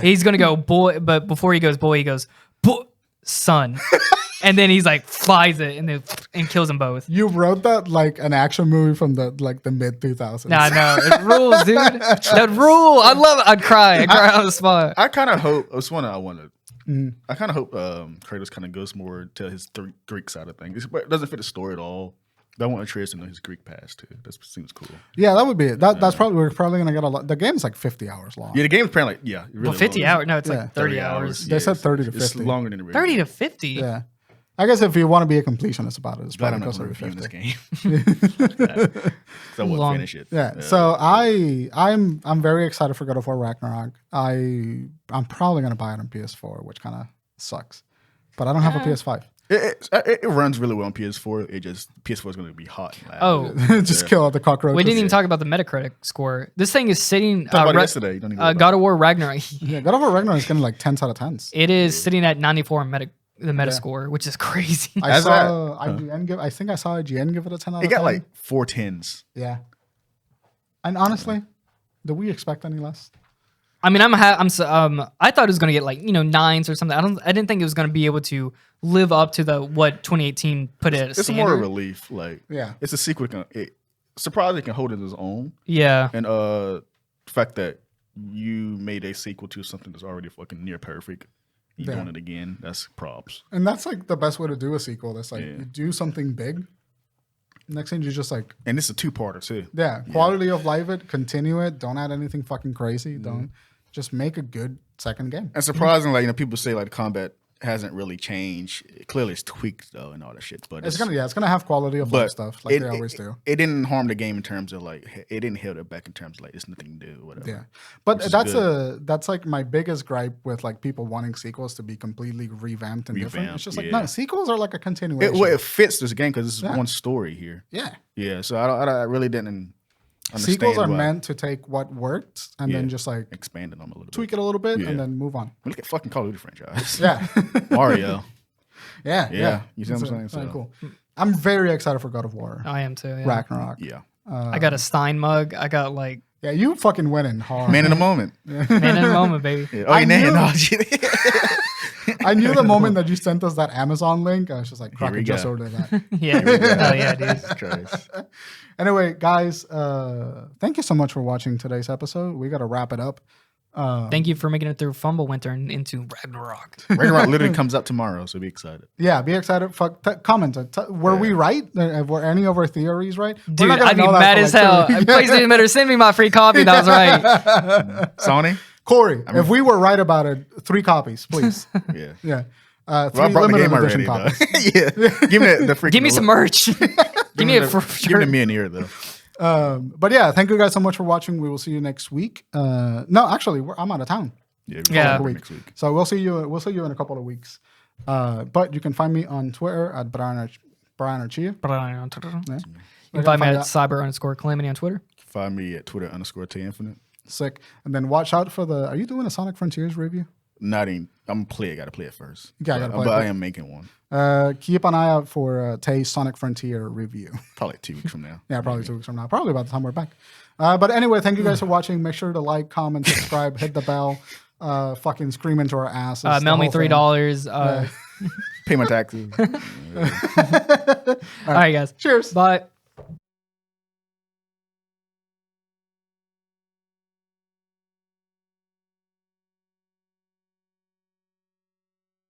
he's going to go, boy. But before he goes, boy, he goes, boy, son. And then he's like flies it and kills them both. You wrote that like an action movie from the mid 2000s. Nah, no, it rules, dude. That rule, I love it. I'd cry on the spot. I kind of hope. It's one I wanted. I kind of hope Kratos kind of goes more to his Greek side of things. It doesn't fit the story at all. But I want Atreus to know his Greek past too. That seems cool. Yeah, that would be it. That's probably we're probably gonna get a lot. The game's like 50 hours long. Yeah, the game's apparently really 50 long. hours? No, it's like 30 hours. They said 30 to 50. It's longer than the 30 to 50? Yeah. I guess if you want to be a completionist about it, it's Glad probably I'm not closer to reviewing 50. this game. So I won't Long. finish it. Yeah. So I'm very excited for God of War Ragnarok. I'm probably gonna buy it on PS4, which kind of sucks, but I don't have a PS5. It runs really well on PS4. PS4 is going to be hot. Oh, Just kill all the cockroaches. we didn't even talk about the Metacritic score. This thing is sitting. Talk about it yesterday. You don't even God of War Ragnarok. Yeah, God of War Ragnarok is getting like 10s out of 10s. It is sitting at 94 on the Metascore, which is crazy. I saw IGN give. I think I saw IGN give it a 10 out of 10. It got like 4 10s. Yeah. And honestly, do we expect any less? I mean, I thought it was gonna get like 9s or something. I didn't think it was gonna be able to live up to what 2018 put it as. It's more a relief. Like, yeah, it's a sequel. Surprised it can hold it as own. Yeah, and the fact that you made a sequel to something that's already fucking near perfect. You doing it again? That's props. And that's like the best way to do a sequel. That's like you do something big. Next thing you just like, and it's a 2-parter too. Yeah, quality of life it, continue it. Don't add anything fucking crazy. Don't just make a good second game. And surprisingly, people say like the combat hasn't really changed. Clearly, it's tweaked though and all that shit. But it's gonna have quality of life stuff like they always do. It didn't harm the game in terms of like it didn't hold it back in terms of like it's nothing new, whatever. Yeah, but that's like my biggest gripe with like people wanting sequels to be completely revamped and different. It's just like no, sequels are like a continuation. It fits this game because this is one story here. Yeah. So I really didn't. Sequels are meant to take what worked and then just like expand it on a little bit, tweak it a little bit, and then move on. Look at fucking Call of Duty franchise. Yeah, Mario. Yeah. You see what I'm saying? So cool. I'm very excited for God of War. I am too. Yeah. Ragnarok. Yeah. I got a Stein mug. I got like. Yeah, you fucking winning hard. Man in the moment. Man in the moment, baby. Yeah. I knew the moment that you sent us that Amazon link. I was just like, Crockett just ordered that. Yeah. Oh yeah, dude. Anyway, guys, thank you so much for watching today's episode. We got to wrap it up. Thank you for making it through Fumble Winter and into Ragnarok. Ragnarok literally comes out tomorrow, so be excited. Yeah, be excited. Comment. Were we right? Were any of our theories right? Dude, I'd be mad as hell. PlayStation better send me my free copy. That was right. Sony? Corey, if we were right about it, 3 copies, please. Yeah. 3 limited edition copies. Yeah. Give me the freaking. Give me some merch. Give me a shirt. Give me an ear though. But yeah, thank you guys so much for watching. We will see you next week. No, actually, I'm out of town. Yeah. Next week. So we'll see you in a couple of weeks. But you can find me on Twitter at Bryan Archia. Bryan on Twitter. Yeah. You can find me at cyber_calamity on Twitter. Find me at Twitter _TInfinite. Sick. And then watch out for are you doing a Sonic Frontiers review? I'm gonna play it. Got to play it first. Yeah, gotta play but it. I am making one. Keep an eye out for Tay's Sonic Frontier review. Probably 2 weeks from now. Yeah, probably 2 weeks from now. Probably about the time we're back. But anyway, thank you guys for watching. Make sure to like, comment, subscribe, hit the bell, fucking scream into our asses. Mail me $3. Pay my taxes. All right, guys. Cheers. Bye.